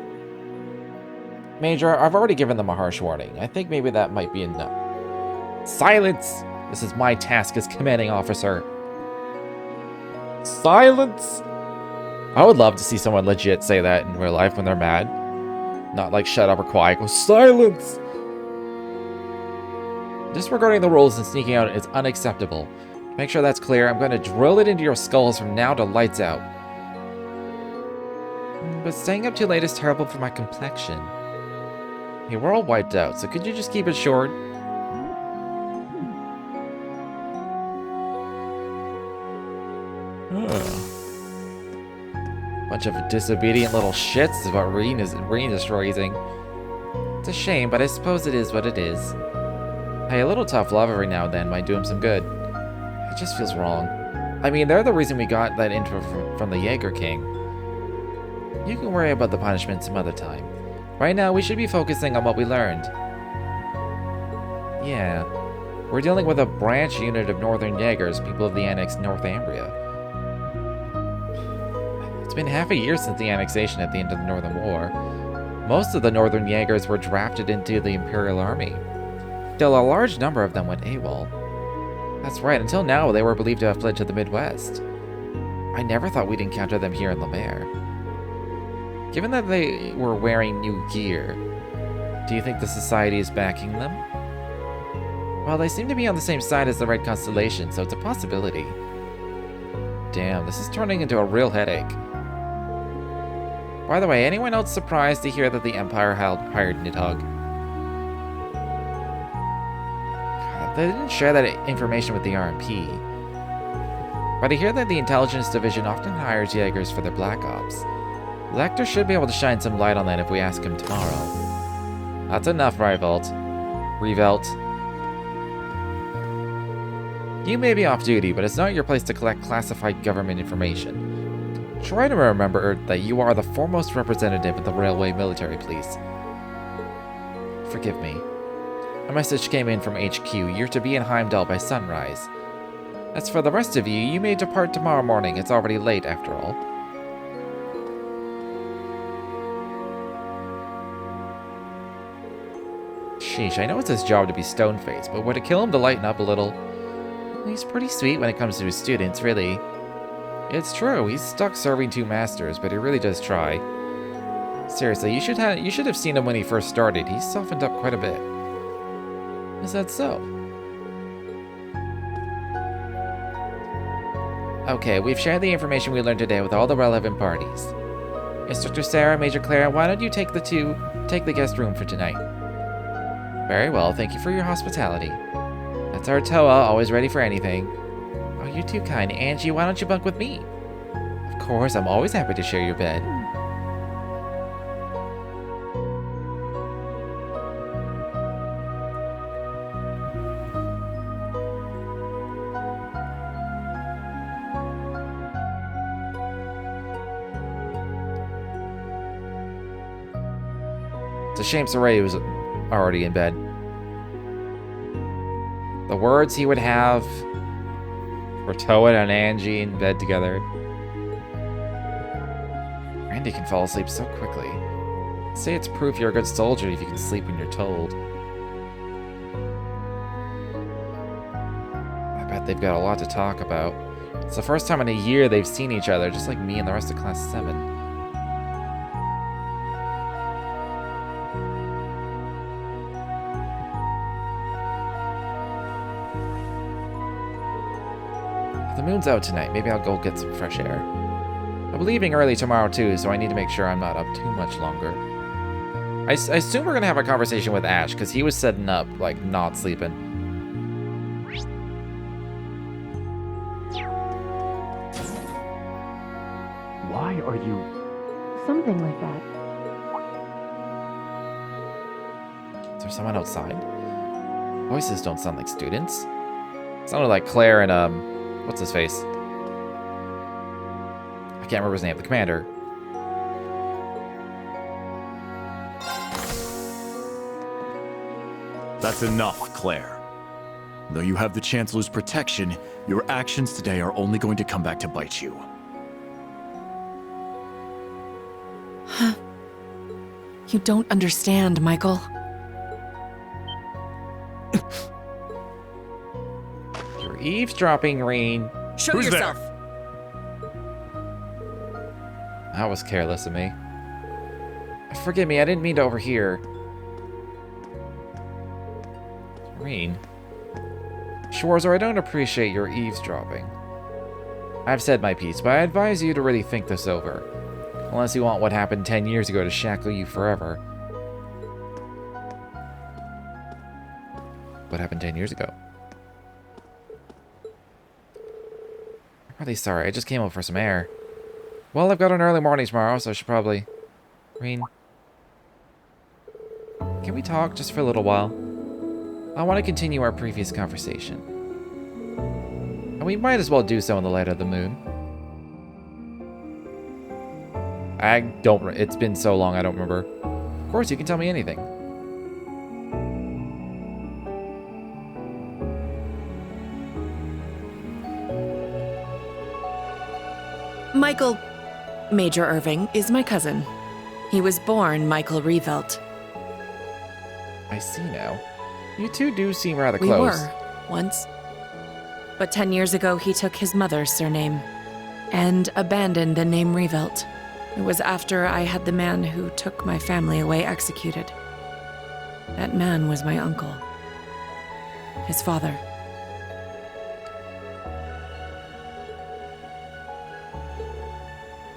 Major, I've already given them a harsh warning. I think maybe that might be enough. Silence! This is my task as commanding officer. Silence! I would love to see someone legit say that in real life when they're mad. Not like shut up or quiet. Go silence! Disregarding the rules and sneaking out is unacceptable. To make sure that's clear, I'm going to drill it into your skulls from now to lights out. But staying up too late is terrible for my complexion. Hey, we're all wiped out, so could you just keep it short? Bunch of disobedient little shits is what Reen is raising. It's a shame, but I suppose it is what it is. Hey, a little tough love every now and then might do him some good. It just feels wrong. I mean, they're the reason we got that intro from the Jaeger King. You can worry about the punishment some other time. Right now, we should be focusing on what we learned. Yeah. We're dealing with a branch unit of Northern Jaegers, people of the annexed Northumbria. It's been half a year since the annexation at the end of the Northern War. Most of the Northern Jaegers were drafted into the Imperial Army. Still, a large number of them went AWOL. That's right, until now they were believed to have fled to the Midwest. I never thought we'd encounter them here in Lemaire. Given that they were wearing new gear, do you think the Society is backing them? Well, they seem to be on the same side as the Red Constellation, so it's a possibility. Damn, this is turning into a real headache. By the way, anyone else surprised to hear that the Empire hired Nidhogg? They didn't share that information with the RMP. But I hear that the Intelligence Division often hires Jaegers for their Black Ops. Lecter should be able to shine some light on that if we ask him tomorrow. That's enough, Revolt. You may be off duty, but it's not your place to collect classified government information. Try to remember that you are the foremost representative of the Railway Military Police. Forgive me. A message came in from HQ. You're to be in Heimdall by sunrise. As for the rest of you, you may depart tomorrow morning. It's already late, after all. Sheesh, I know it's his job to be stone-faced, but would it kill him to lighten up a little? He's pretty sweet when it comes to his students, really. It's true, he's stuck serving two masters, but he really does try. Seriously, you should have seen him when he first started. He's softened up quite a bit. Is that so? Okay, we've shared the information we learned today with all the relevant parties. Instructor Sarah, Major Clara, why don't you take the guest room for tonight? Very well, thank you for your hospitality. That's our Toa, always ready for anything. Oh, you're too kind. Angie, why don't you bunk with me? Of course, I'm always happy to share your bed. It's a shame Saray was already in bed. The words he would have for Toa and Angie in bed together. Randy can fall asleep so quickly. Say it's proof you're a good soldier if you can sleep when you're told. they've got a lot to talk about. It's the first time in a year they've seen each other, just like me and the rest of Class 7. The moon's out tonight. Maybe I'll go get some fresh air. I'll be leaving early tomorrow too, so I need to make sure I'm not up too much longer. I assume we're gonna have a conversation with Ash, because he was setting up, like, not sleeping. Why are you... Something like that. Is there someone outside? Voices don't sound like students. Sounded like Claire and, what's his face? I can't remember his name, the commander. That's enough, Claire. Though you have the Chancellor's protection, your actions today are only going to come back to bite you. You don't understand, Michael. You're eavesdropping, Reen. Show yourself! That was careless of me. Forgive me, I didn't mean to overhear. Reen. Schwarzer, I don't appreciate your eavesdropping. I've said my piece, but I advise you to really think this over. Unless you want what happened 10 years ago to shackle you forever. What happened 10 years ago? I'm really sorry, I just came out for some air. Well, I've got an early morning tomorrow, so I should probably... Reen. Can we talk just for a little while? I want to continue our previous conversation. And we might as well do so in the light of the moon. It's been so long, I don't remember. Of course, you can tell me anything. Michael Major Irving is my cousin. He was born Michael Revelt. I see now. You two do seem rather We close. were, once. But 10 years ago, he took his mother's surname and abandoned the name Revelt. It was after I had the man who took my family away executed. That man was my uncle. His father.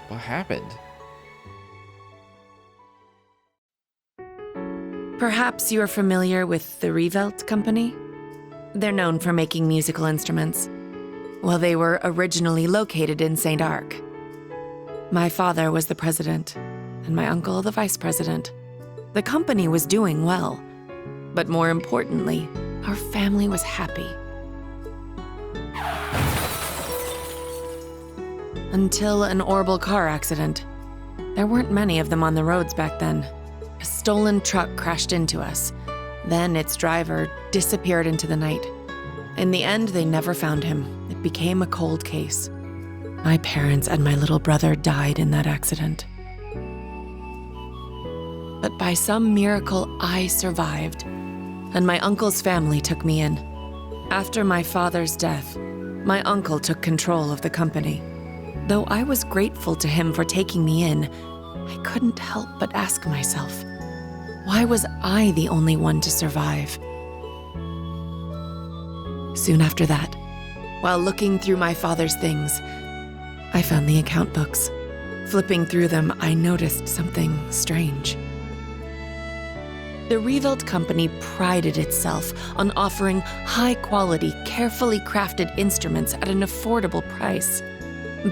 What happened? Perhaps you're familiar with the Revelt Company? They're known for making musical instruments. Well, they were originally located in St. Arc. My father was the president, and my uncle the vice president. The company was doing well, but more importantly, our family was happy. Until an horrible car accident. There weren't many of them on the roads back then. A stolen truck crashed into us. Then its driver disappeared into the night. In the end, they never found him. It became a cold case. My parents and my little brother died in that accident. But by some miracle, I survived, and my uncle's family took me in. After my father's death, my uncle took control of the company. Though I was grateful to him for taking me in, I couldn't help but ask myself, why was I the only one to survive? Soon after that, while looking through my father's things, I found the account books. Flipping through them, I noticed something strange. The Revelt Company prided itself on offering high-quality, carefully crafted instruments at an affordable price.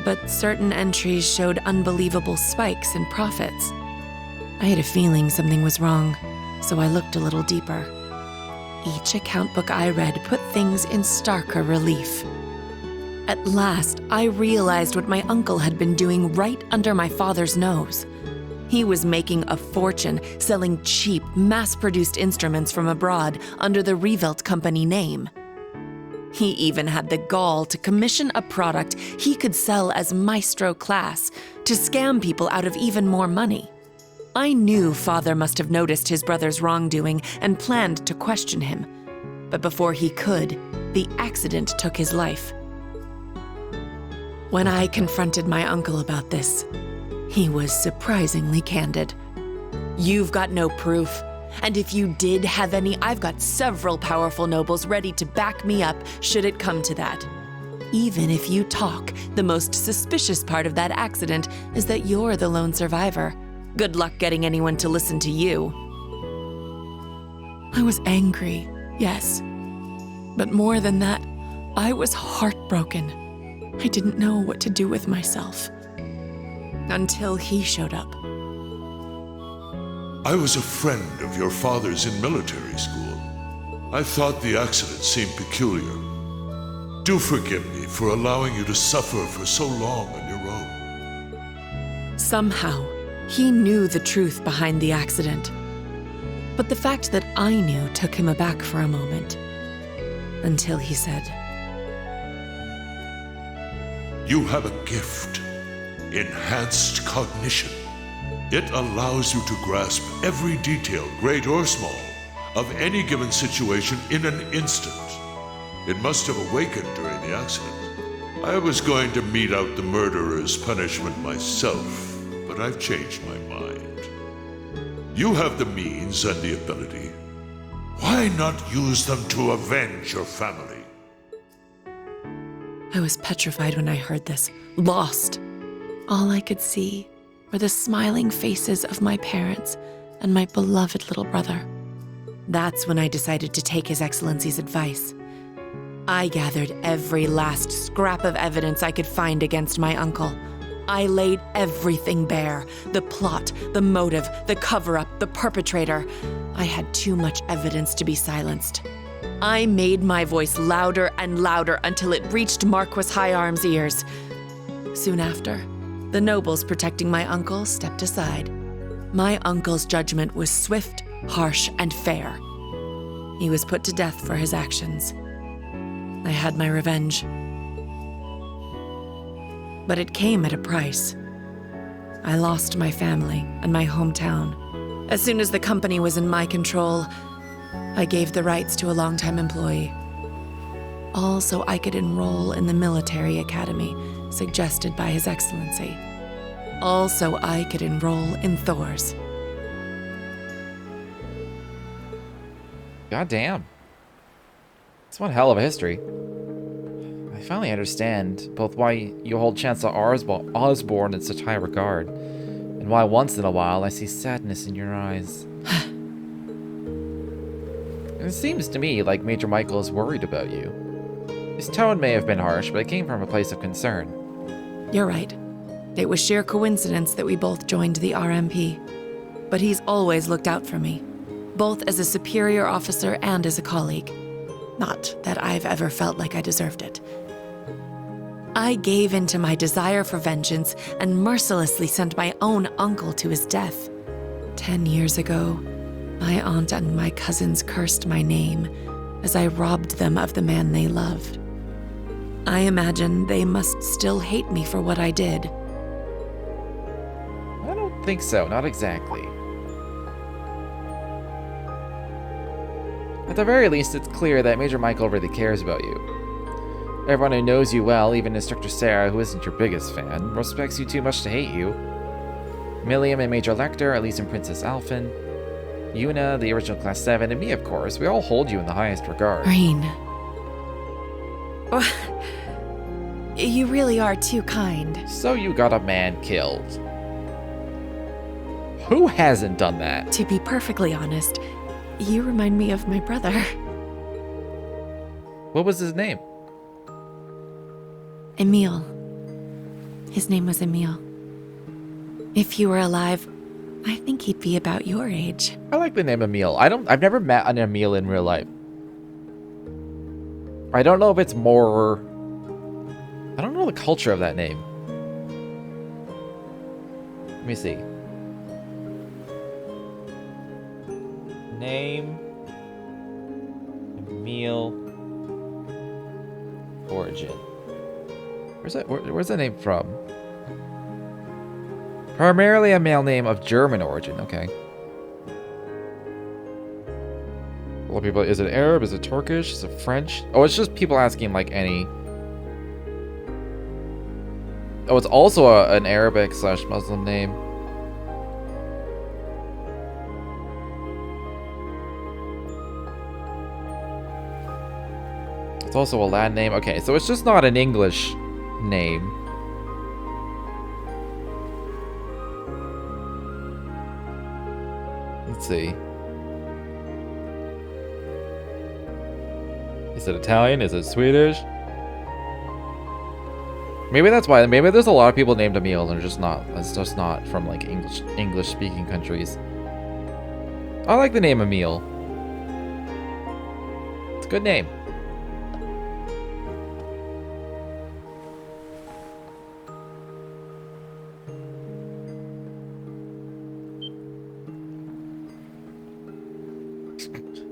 But certain entries showed unbelievable spikes in profits. I had a feeling something was wrong, so I looked a little deeper. Each account book I read put things in starker relief. At last, I realized what my uncle had been doing right under my father's nose. He was making a fortune selling cheap, mass-produced instruments from abroad under the Revelt Company name. He even had the gall to commission a product he could sell as maestro class to scam people out of even more money. I knew Father must have noticed his brother's wrongdoing and planned to question him. But before he could, the accident took his life. When I confronted my uncle about this, he was surprisingly candid. You've got no proof, and if you did have any, I've got several powerful nobles ready to back me up should it come to that. Even if you talk, the most suspicious part of that accident is that you're the lone survivor. Good luck getting anyone to listen to you. I was angry, yes. But more than that, I was heartbroken. I didn't know what to do with myself. Until he showed up. I was a friend of your father's in military school. I thought the accident seemed peculiar. Do forgive me for allowing you to suffer for so long on your own. Somehow, he knew the truth behind the accident. But the fact that I knew took him aback for a moment. Until he said, You have a gift. Enhanced cognition. It allows you to grasp every detail, great or small, of any given situation in an instant. It must have awakened during the accident. I was going to mete out the murderer's punishment myself, but I've changed my mind. You have the means and the ability. Why not use them to avenge your family? I was petrified when I heard this, lost. All I could see were the smiling faces of my parents and my beloved little brother. That's when I decided to take His Excellency's advice. I gathered every last scrap of evidence I could find against my uncle. I laid everything bare, the plot, the motive, the cover-up, the perpetrator. I had too much evidence to be silenced. I made my voice louder and louder until it reached Marquis Higharm's ears. Soon after, the nobles protecting my uncle stepped aside. My uncle's judgment was swift, harsh, and fair. He was put to death for his actions. I had my revenge. But it came at a price. I lost my family and my hometown. As soon as the company was in my control, I gave the rights to a longtime employee. All so I could enroll in the military academy suggested by His Excellency. All so I could enroll in Thor's. God damn. It's one hell of a history. I finally understand both why you hold Chancellor Osborne in such high regard, and why once in a while I see sadness in your eyes. It seems to me like Major Michael is worried about you. His tone may have been harsh, but it came from a place of concern. You're right. It was sheer coincidence that we both joined the RMP. But he's always looked out for me, both as a superior officer and as a colleague. Not that I've ever felt like I deserved it. I gave in to my desire for vengeance and mercilessly sent my own uncle to his death. 10 years ago, my aunt and my cousins cursed my name as I robbed them of the man they loved. I imagine they must still hate me for what I did. I don't think so, not exactly. At the very least, it's clear that Major Michael really cares about you. Everyone who knows you well, even Instructor Sarah, who isn't your biggest fan, respects you too much to hate you. Milliam and Major Lecter, at least in Princess Alphen. Yuna, the original Class 7, and me, of course. We all hold you in the highest regard. Rain. You really are too kind. So you got a man killed. Who hasn't done that? To be perfectly honest, you remind me of my brother. What was his name? Emile. His name was Emile. If he were alive, I think he'd be about your age. I like the name Emile. I've never met an Emile in real life. I don't know if it's more... I don't know the culture of that name. Let me see. Name. Emile. Origin. Where's that name from? Primarily a male name of German origin, okay. couple of people. Is it Arab? Is it Turkish? Is it French? Oh, it's just people asking like any. Oh, it's also an Arabic / Muslim name. It's also a Latin name. Okay, so it's just not an English name. Let's see. Is it Italian? Is it Swedish? Maybe that's why. Maybe there's a lot of people named Emil and just not. It's just not from like English speaking countries. I like the name Emil. It's a good name.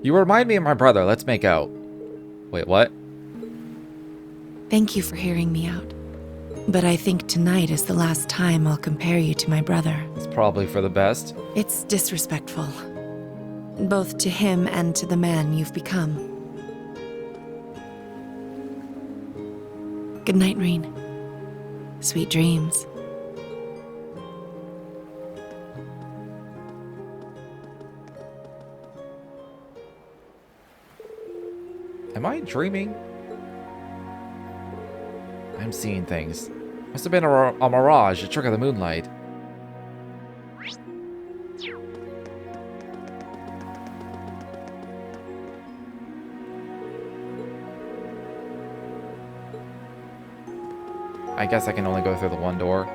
You remind me of my brother. Let's make out. Wait, what? Thank you for hearing me out. But I think tonight is the last time I'll compare you to my brother. It's probably for the best. It's disrespectful. Both to him and to the man you've become. Good night, Reen. Sweet dreams. Am I dreaming? I'm seeing things. Must have been a mirage, a trick of the moonlight. I guess I can only go through the one door.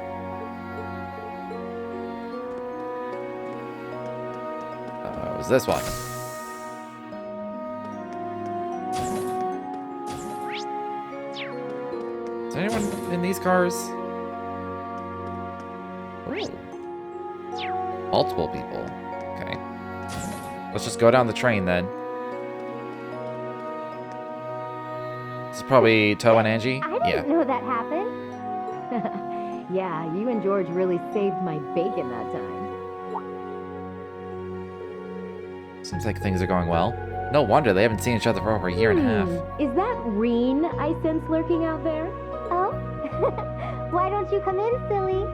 It was this one. Is anyone in these cars? Ooh. Multiple people. Okay. Let's just go down the train then. This is probably Toe and Angie? I didn't know that happened. Yeah, you and George really saved my bacon that time. Seems like things are going well. No wonder they haven't seen each other for over a year and a half. Is that Reen I sense lurking out there? Oh? Why don't you come in, silly?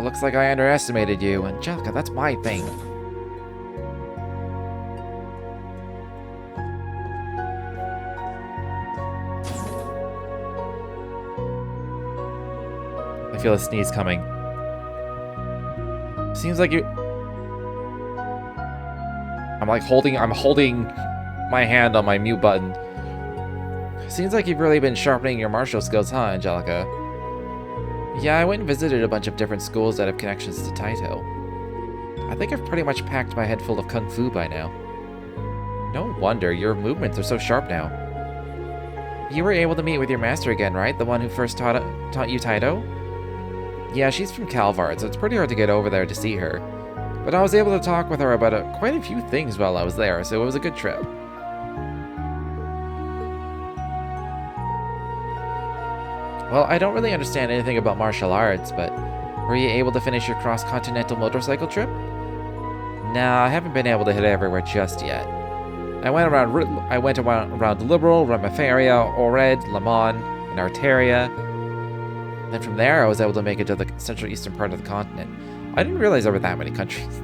Looks like I underestimated you. Angelica, that's my thing. I feel a sneeze coming. Seems like you... I'm holding my hand on my mute button. Seems like you've really been sharpening your martial skills, huh, Angelica? Yeah, I went and visited a bunch of different schools that have connections to Taito. I think I've pretty much packed my head full of kung fu by now. No wonder, your movements are so sharp now. You were able to meet with your master again, right? The one who first taught you Taito? Yeah, she's from Calvard, so it's pretty hard to get over there to see her. But I was able to talk with her about quite a few things while I was there, so it was a good trip. Well, I don't really understand anything about martial arts, but were you able to finish your cross-continental motorcycle trip? Nah, I haven't been able to hit everywhere just yet. I went around Liberal, Ramaferia, Ored, Le Mans, and Arteria. Then from there, I was able to make it to the central eastern part of the continent. I didn't realize there were that many countries.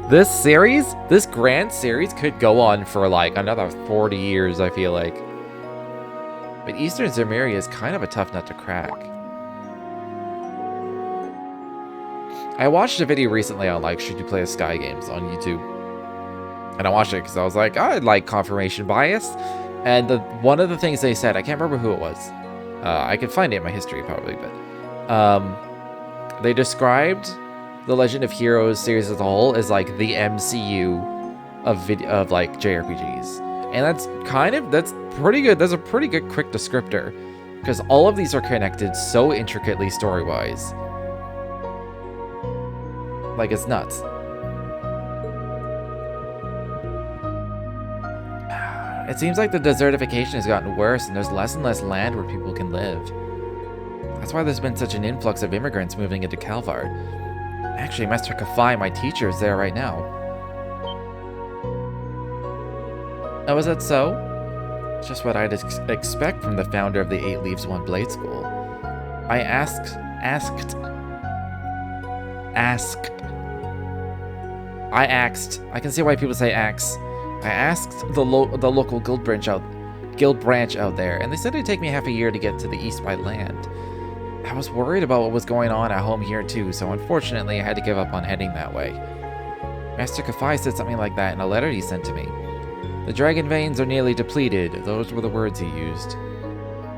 This grand series could go on for like another 40 years, I feel like. But Eastern Zemuria is kind of a tough nut to crack. I watched a video recently on like, should you play as Sky Games on YouTube? And I watched it because I was like, I like confirmation bias. And one of the things they said, I can't remember who it was. I could find it in my history probably, but they described the Legend of Heroes series as a whole as like the MCU of like JRPGs. And that's pretty good. That's a pretty good quick descriptor because all of these are connected so intricately story-wise. Like, it's nuts. It seems like the desertification has gotten worse and there's less and less land where people can live. That's why there's been such an influx of immigrants moving into Calvard. Actually, Master Kafai, my teacher, is there right now. Oh, is that so? It's just what I'd expect from the founder of the 8 Leaves, 1 Blade School. I asked. I can see why people say axe. I asked the local guild branch out there, and they said it'd take me half a year to get to the east by land. I was worried about what was going on at home here too, so unfortunately I had to give up on heading that way. Master Kafai said something like that in a letter he sent to me. The dragon veins are nearly depleted, those were the words he used.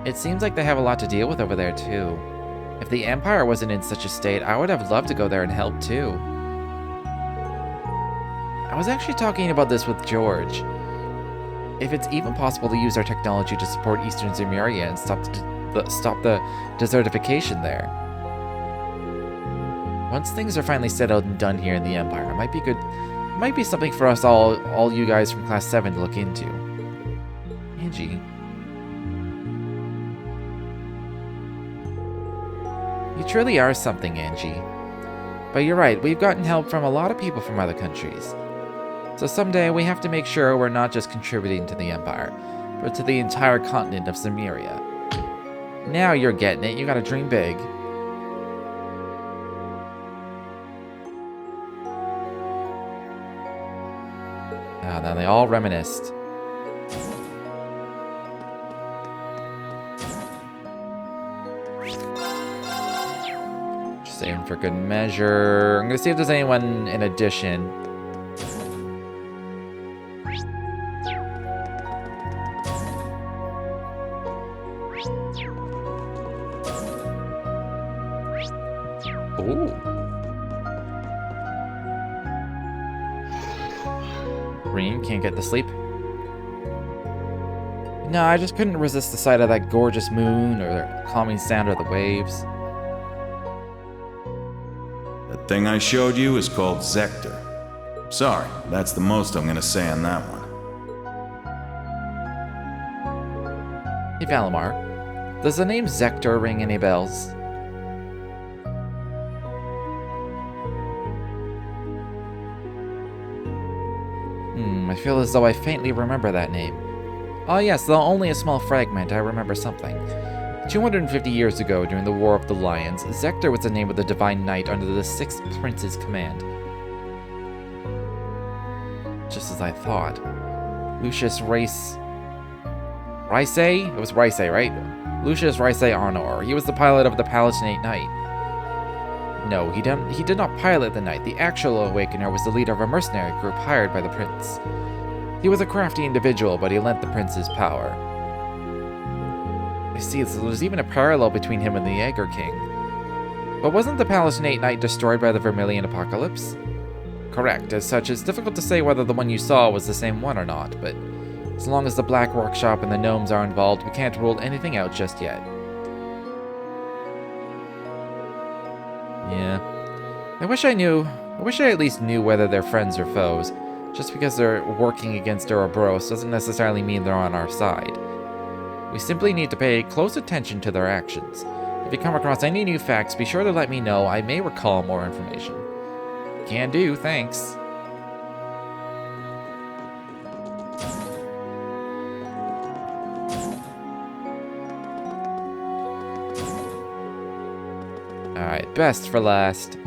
It seems like they have a lot to deal with over there too. If the Empire wasn't in such a state, I would have loved to go there and help too. I was actually talking about this with George. If it's even possible to use our technology to support Eastern Zemuria and stop the desertification there. Once things are finally settled and done here in the Empire, it might be good. It might be something for us all you guys from Class 7 to look into. Angie. You truly are something, Angie. But you're right, we've gotten help from a lot of people from other countries. So someday we have to make sure we're not just contributing to the Empire, but to the entire continent of Zemuria. Now you're getting it, you gotta dream big. Ah, now they all reminisced. Just saving for good measure. I'm gonna see if there's anyone in addition. Ooh. Reem can't get to sleep. No, I just couldn't resist the sight of that gorgeous moon or the calming sound of the waves. The thing I showed you is called Zector. Sorry, that's the most I'm gonna say on that one. Hey Valimar, does the name Zector ring any bells? I feel as though I faintly remember that name. Oh yes, though only a small fragment, I remember something. 250 years ago, during the War of the Lions, Zector was the name of the Divine Knight under the 6th Prince's command. Just as I thought. Lucius Rice... It was Rice, right? Lucius Rice Honor. He was the pilot of the Palatinate Knight. No, he did not pilot the Knight. The actual Awakener was the leader of a mercenary group hired by the Prince. He was a crafty individual, but he lent the Prince's power. I see, so there's even a parallel between him and the Jaeger King. But wasn't the Palatinate Knight destroyed by the Vermilion Apocalypse? Correct. As such, it's difficult to say whether the one you saw was the same one or not, but as long as the Black Workshop and the gnomes are involved, we can't rule anything out just yet. Yeah. I wish I at least knew whether they're friends or foes. Just because they're working against Ouroboros doesn't necessarily mean they're on our side. We simply need to pay close attention to their actions. If you come across any new facts, be sure to let me know. I may recall more information. Can do, thanks. Alright, best for last.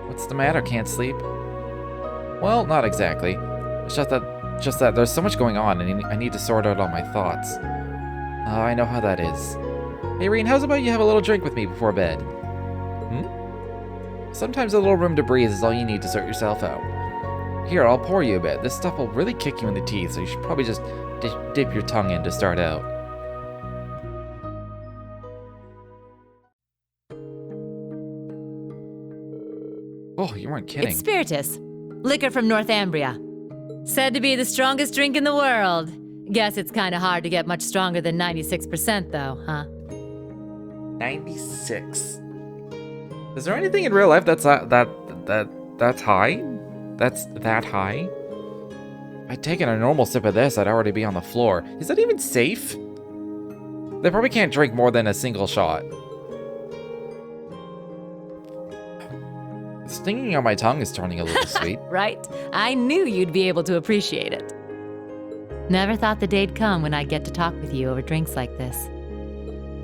What's the matter? Can't sleep? Well, not exactly. It's just that there's so much going on and I need to sort out all my thoughts. I know how that is. Hey, Reen, how's about you have a little drink with me before bed? Sometimes a little room to breathe is all you need to sort yourself out. Here, I'll pour you a bit. This stuff will really kick you in the teeth, so you should probably just dip your tongue in to start out. Oh, you weren't kidding. It's Spiritus, liquor from Northumbria. Said to be the strongest drink in the world. Guess it's kind of hard to get much stronger than 96% though, huh? 96. Is there anything in real life that's high? That's that high? If I'd taken a normal sip of this, I'd already be on the floor. Is that even safe? They probably can't drink more than a single shot. Stinging on my tongue is turning a little sweet. Right? I knew you'd be able to appreciate it. Never thought the day'd come when I'd get to talk with you over drinks like this.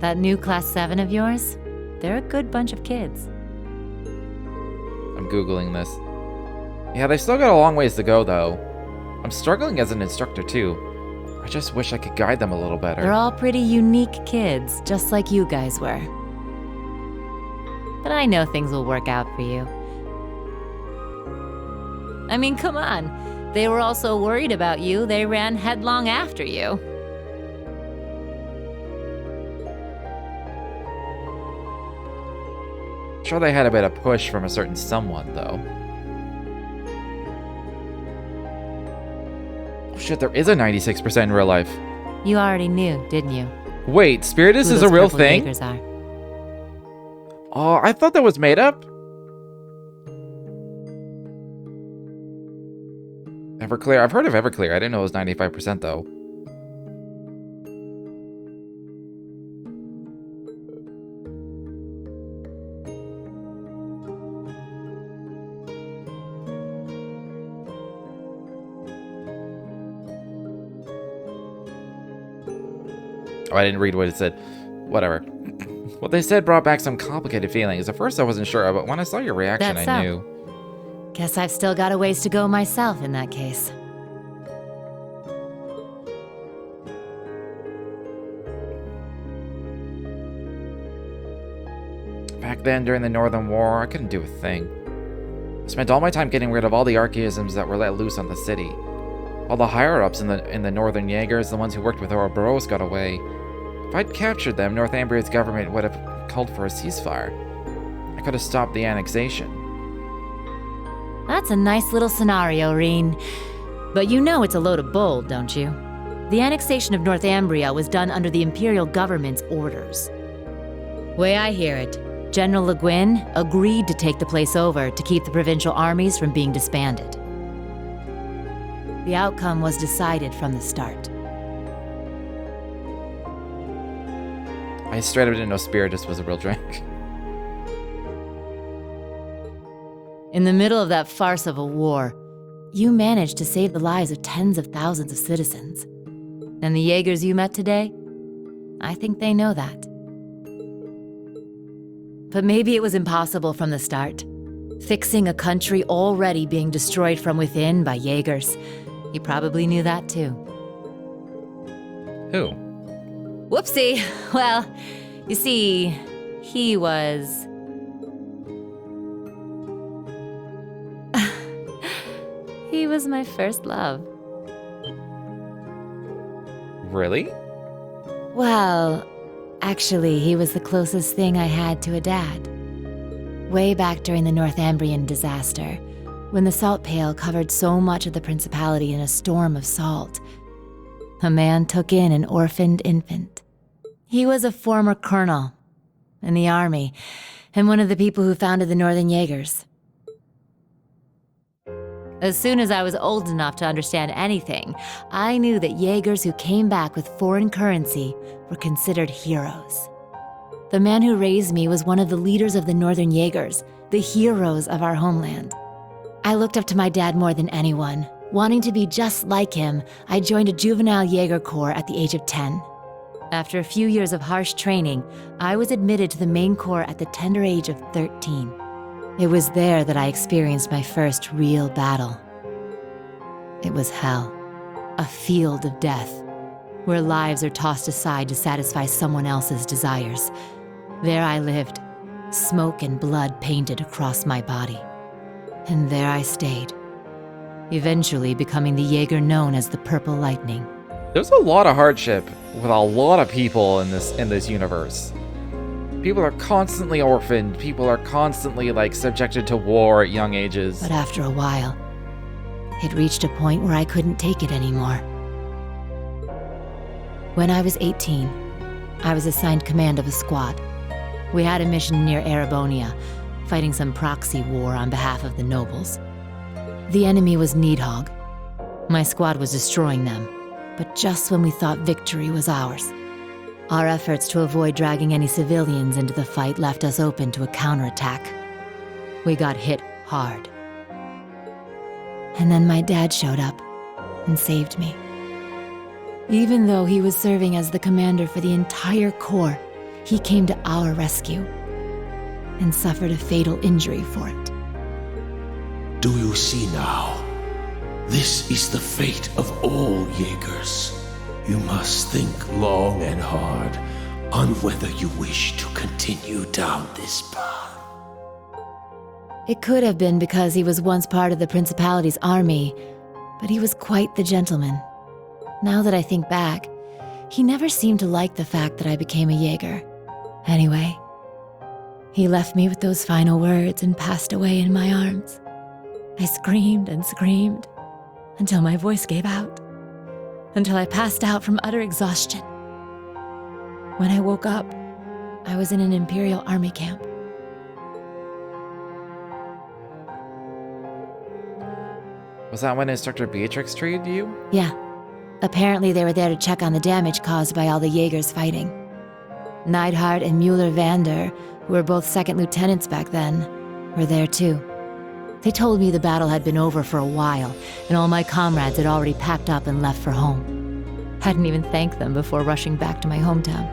That new Class 7 of yours, they're a good bunch of kids. I'm Googling this. Yeah, they've still got a long ways to go, though. I'm struggling as an instructor, too. I just wish I could guide them a little better. They're all pretty unique kids, just like you guys were. But I know things will work out for you. I mean, come on. They were all so worried about you, they ran headlong after you. Sure, they had a bit of push from a certain someone, though. Oh shit, there is a 96% in real life. You already knew, didn't you? Wait, Spiritus is a real thing? Are. Oh, I thought that was made up. Everclear. I've heard of Everclear. I didn't know it was 95% though. Oh, I didn't read what it said. Whatever. What they said brought back some complicated feelings. At first I wasn't sure, but when I saw your reaction, I knew. Guess I've still got a ways to go myself in that case. Back then, during the Northern War, I couldn't do a thing. I spent all my time getting rid of all the archaisms that were let loose on the city. All the higher-ups in the Northern Jaegers, the ones who worked with Ouroboros, got away. If I'd captured them, Northumbria's government would have called for a ceasefire. I could have stopped the annexation. That's a nice little scenario, Reen. But you know it's a load of bull, don't you? The annexation of Northumbria was done under the Imperial government's orders. Way I hear it, General Le Guin agreed to take the place over to keep the provincial armies from being disbanded. The outcome was decided from the start. I straight up didn't know Spiritus was a real drink. In the middle of that farce of a war, you managed to save the lives of tens of thousands of citizens. And the Jaegers you met today? I think they know that. But maybe it was impossible from the start. Fixing a country already being destroyed from within by Jaegers. He probably knew that too. Who? Whoopsie. Well, you see, he was... he was my first love. Really? Well, actually, he was the closest thing I had to a dad. Way back during the Northumbrian disaster, when the salt pail covered so much of the principality in a storm of salt, a man took in an orphaned infant. He was a former colonel in the army, and one of the people who founded the Northern Jaegers. As soon as I was old enough to understand anything, I knew that Jaegers who came back with foreign currency were considered heroes. The man who raised me was one of the leaders of the Northern Jaegers, the heroes of our homeland. I looked up to my dad more than anyone. Wanting to be just like him, I joined a juvenile Jaeger corps at the age of 10. After a few years of harsh training, I was admitted to the main corps at the tender age of 13. It was there that I experienced my first real battle. It was hell, a field of death, where lives are tossed aside to satisfy someone else's desires. There I lived, smoke and blood painted across my body. And there I stayed, eventually becoming the Jaeger known as the Purple Lightning. There's a lot of hardship with a lot of people in this universe. People are constantly orphaned. People are constantly, subjected to war at young ages. But after a while, it reached a point where I couldn't take it anymore. When I was 18, I was assigned command of a squad. We had a mission near Erebonia, fighting some proxy war on behalf of the nobles. The enemy was Needhogg. My squad was destroying them, but just when we thought victory was ours. Our efforts to avoid dragging any civilians into the fight left us open to a counterattack. We got hit hard. And then my dad showed up and saved me. Even though he was serving as the commander for the entire Corps, he came to our rescue and suffered a fatal injury for it. Do you see now? This is the fate of all Jaegers. You must think long and hard on whether you wish to continue down this path. It could have been because he was once part of the Principality's army, but he was quite the gentleman. Now that I think back, he never seemed to like the fact that I became a Jaeger. Anyway, he left me with those final words and passed away in my arms. I screamed and screamed until my voice gave out, until I passed out from utter exhaustion. When I woke up, I was in an Imperial Army camp. Was that when Instructor Beatrix treated you? Yeah. Apparently they were there to check on the damage caused by all the Jaegers fighting. Neidhart and Mueller-Vander, who were both second lieutenants back then, were there too. They told me the battle had been over for a while, and all my comrades had already packed up and left for home. Hadn't even thanked them before rushing back to my hometown.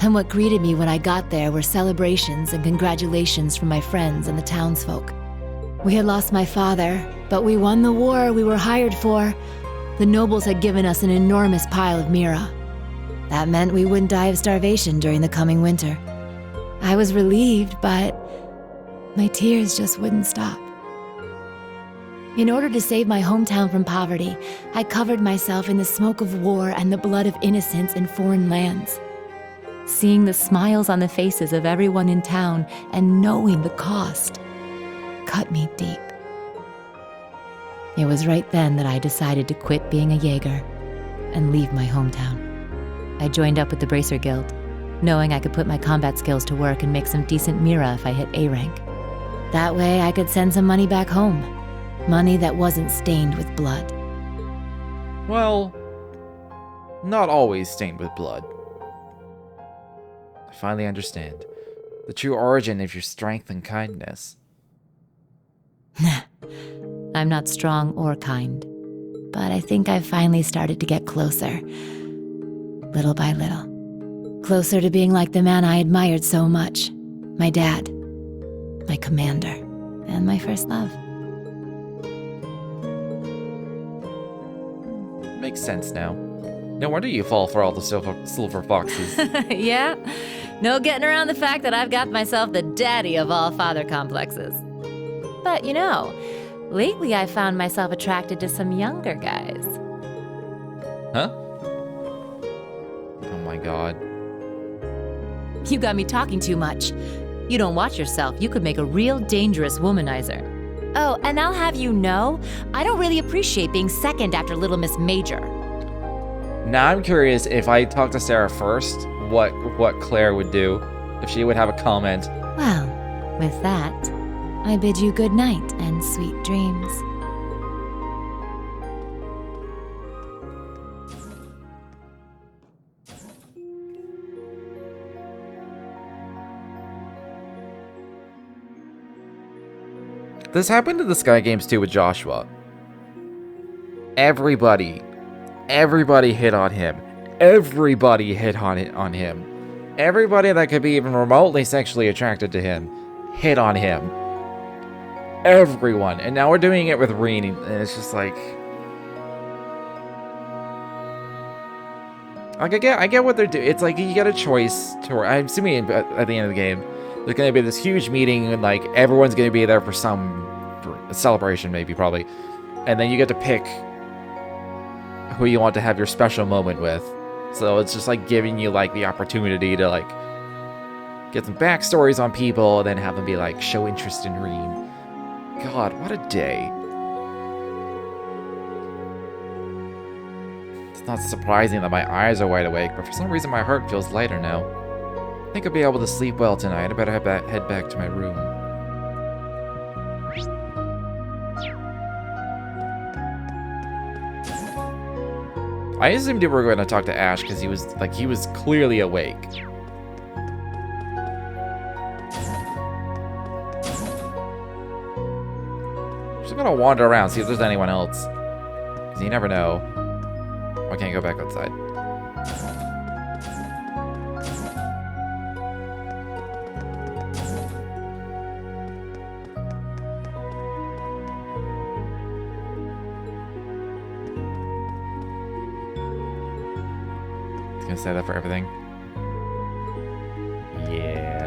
And what greeted me when I got there were celebrations and congratulations from my friends and the townsfolk. We had lost my father, but we won the war we were hired for. The nobles had given us an enormous pile of Mira. That meant we wouldn't die of starvation during the coming winter. I was relieved, but my tears just wouldn't stop. In order to save my hometown from poverty, I covered myself in the smoke of war and the blood of innocents in foreign lands. Seeing the smiles on the faces of everyone in town and knowing the cost cut me deep. It was right then that I decided to quit being a Jaeger and leave my hometown. I joined up with the Bracer Guild, knowing I could put my combat skills to work and make some decent Mira if I hit A rank. That way I could send some money back home. Money that wasn't stained with blood. Well, not always stained with blood. I finally understand the true origin of your strength and kindness. I'm not strong or kind, but I think I've finally started to get closer. Little by little. Closer to being like the man I admired so much. My dad. My commander. And my first love. Makes sense now. No wonder you fall for all the silver foxes. Yeah? No getting around the fact that I've got myself the daddy of all father complexes. But you know, lately I found myself attracted to some younger guys. Huh? Oh my god. You got me talking too much. You don't watch yourself, you could make a real dangerous womanizer. Oh, and I'll have you know, I don't really appreciate being second after Little Miss Major. Now I'm curious if I talk to Sarah first, what Claire would do, if she would have a comment. Well, with that, I bid you good night and sweet dreams. This happened in the Sky Games too with Joshua. Everybody hit on him. Everybody hit on him. Everybody that could be even remotely sexually attracted to him hit on him. Everyone. And now we're doing it with Reen, and it's just like I get what they're doing. It's like you get a choice to. I'm assuming at the end of the game, there's going to be this huge meeting, and like everyone's going to be there for a celebration, maybe, probably, and then you get to pick who you want to have your special moment with. So it's just like giving you like the opportunity to like get some backstories on people, and then have them be like show interest in Reen. God, what a day. It's not surprising that my eyes are wide awake, but for some reason my heart feels lighter now. I think I'll be able to sleep well tonight. I better head back to my room. I assumed you were going to talk to Ash because he was clearly awake. gonna wander around, see if there's anyone else. Because you never know. I can't go back outside. It's gonna say that for everything. Yeah.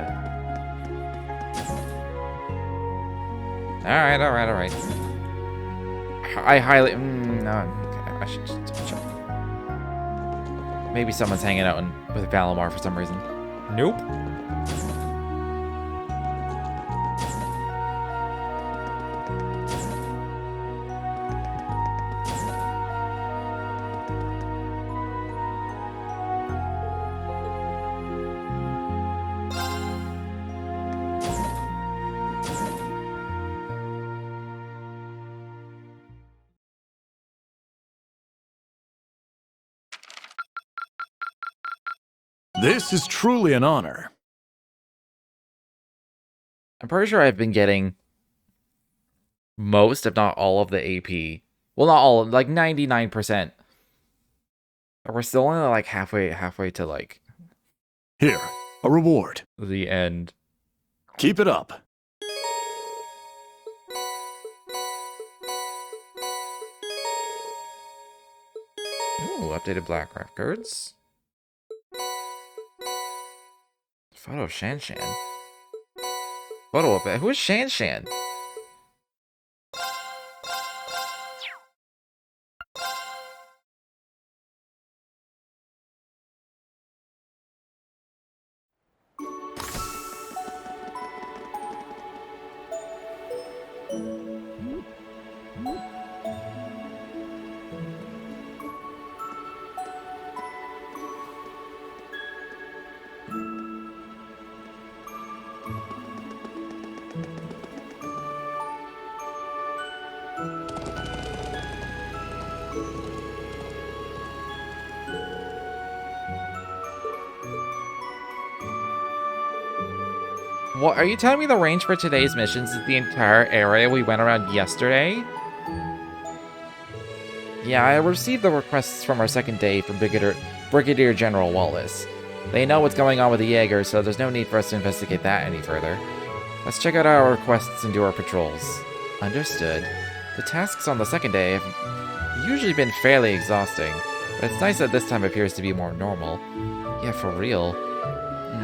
Alright, alright, alright. I highly... no, okay, I should just check. Maybe someone's hanging out with Valimar for some reason. Nope. This is truly an honor. I'm pretty sure I've been getting most, if not all, of the AP. Well, not all, like 99%. But we're still only like halfway to like... Here, a reward. The end. Keep it up. Ooh, updated black records. Photo of Shan Shan. Photo of it. Who is Shan Shan? What, are you telling me the range for today's missions is the entire area we went around yesterday? Yeah, I received the requests from our second day from Brigadier General Wallace. They know what's going on with the Jaegers, so there's no need for us to investigate that any further. Let's check out our requests and do our patrols. Understood. The tasks on the second day have usually been fairly exhausting, but it's nice that this time appears to be more normal. Yeah, for real.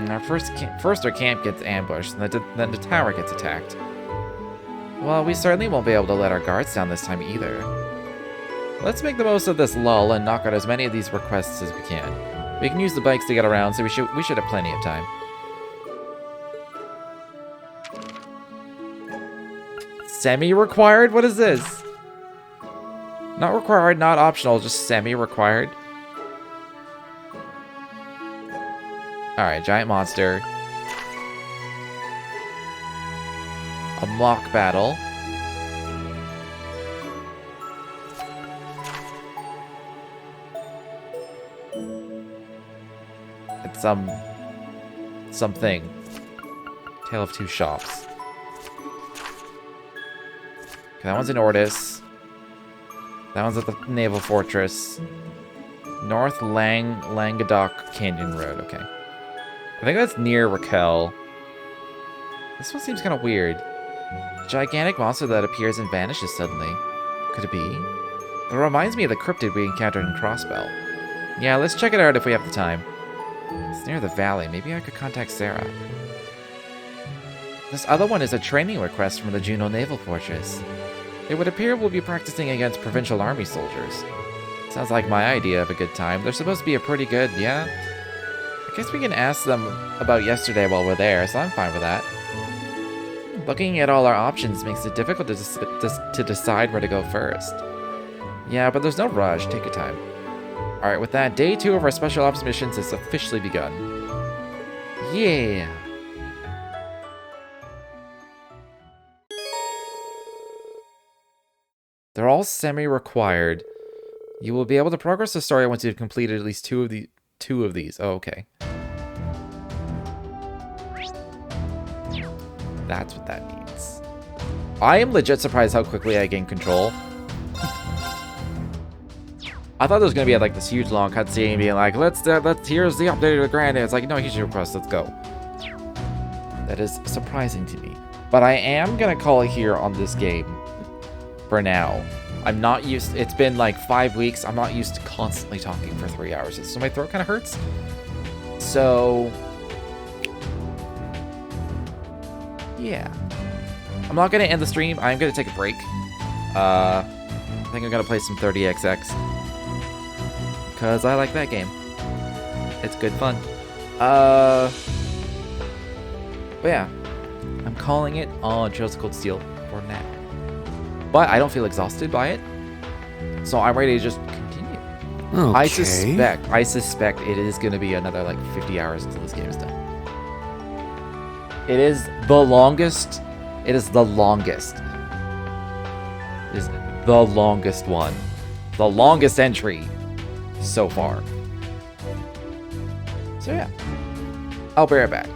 Our first our camp gets ambushed, and then the tower gets attacked. Well, we certainly won't be able to let our guards down this time either. Let's make the most of this lull and knock out as many of these requests as we can. We can use the bikes to get around, so we should have plenty of time. Semi-required? What is this? Not required, not optional, just semi-required. Alright, giant monster. A mock battle. It's something. Tale of Two Shops. Okay, that one's in Ordis. That one's at the Naval Fortress. North Languedoc Canyon Road, okay. I think that's near Raquel. This one seems kind of weird. A gigantic monster that appears and vanishes suddenly. Could it be? It reminds me of the cryptid we encountered in Crossbell. Yeah, let's check it out if we have the time. It's near the valley. Maybe I could contact Sarah. This other one is a training request from the Juno Naval Fortress. It would appear we'll be practicing against Provincial Army soldiers. Sounds like my idea of a good time. They're supposed to be a pretty good, yeah? I guess we can ask them about yesterday while we're there, so I'm fine with that. Looking at all our options makes it difficult to decide where to go first. Yeah, but there's no rush. Take your time. Alright, with that, day 2 of our Special Ops missions has officially begun. Yeah! They're all semi-required. You will be able to progress the story once you've completed at least two of these. Oh, okay. That's what that means. I am legit surprised how quickly I gained control. I thought there was gonna be like this huge long cutscene being like, let's here's the update of the grand. It's like, no, here's your request, let's go. That is surprising to me. But I am gonna call it here on this game for now. I'm not used, it's been like 5 weeks. I'm not used to constantly talking for 3 hours. So my throat kind of hurts. So, yeah. I'm not gonna end the stream. I'm gonna take a break. I think I'm gonna play some 30XX. Because I like that game. It's good fun. But yeah. I'm calling it on Trails of Cold Steel for now. But I don't feel exhausted by it. So I'm ready to just continue. Okay. I suspect it is going to be another like 50 hours until this game is done. It is the longest. It is the longest. It is the longest one. The longest entry so far. So yeah. I'll be right back.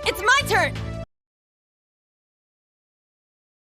It's my turn!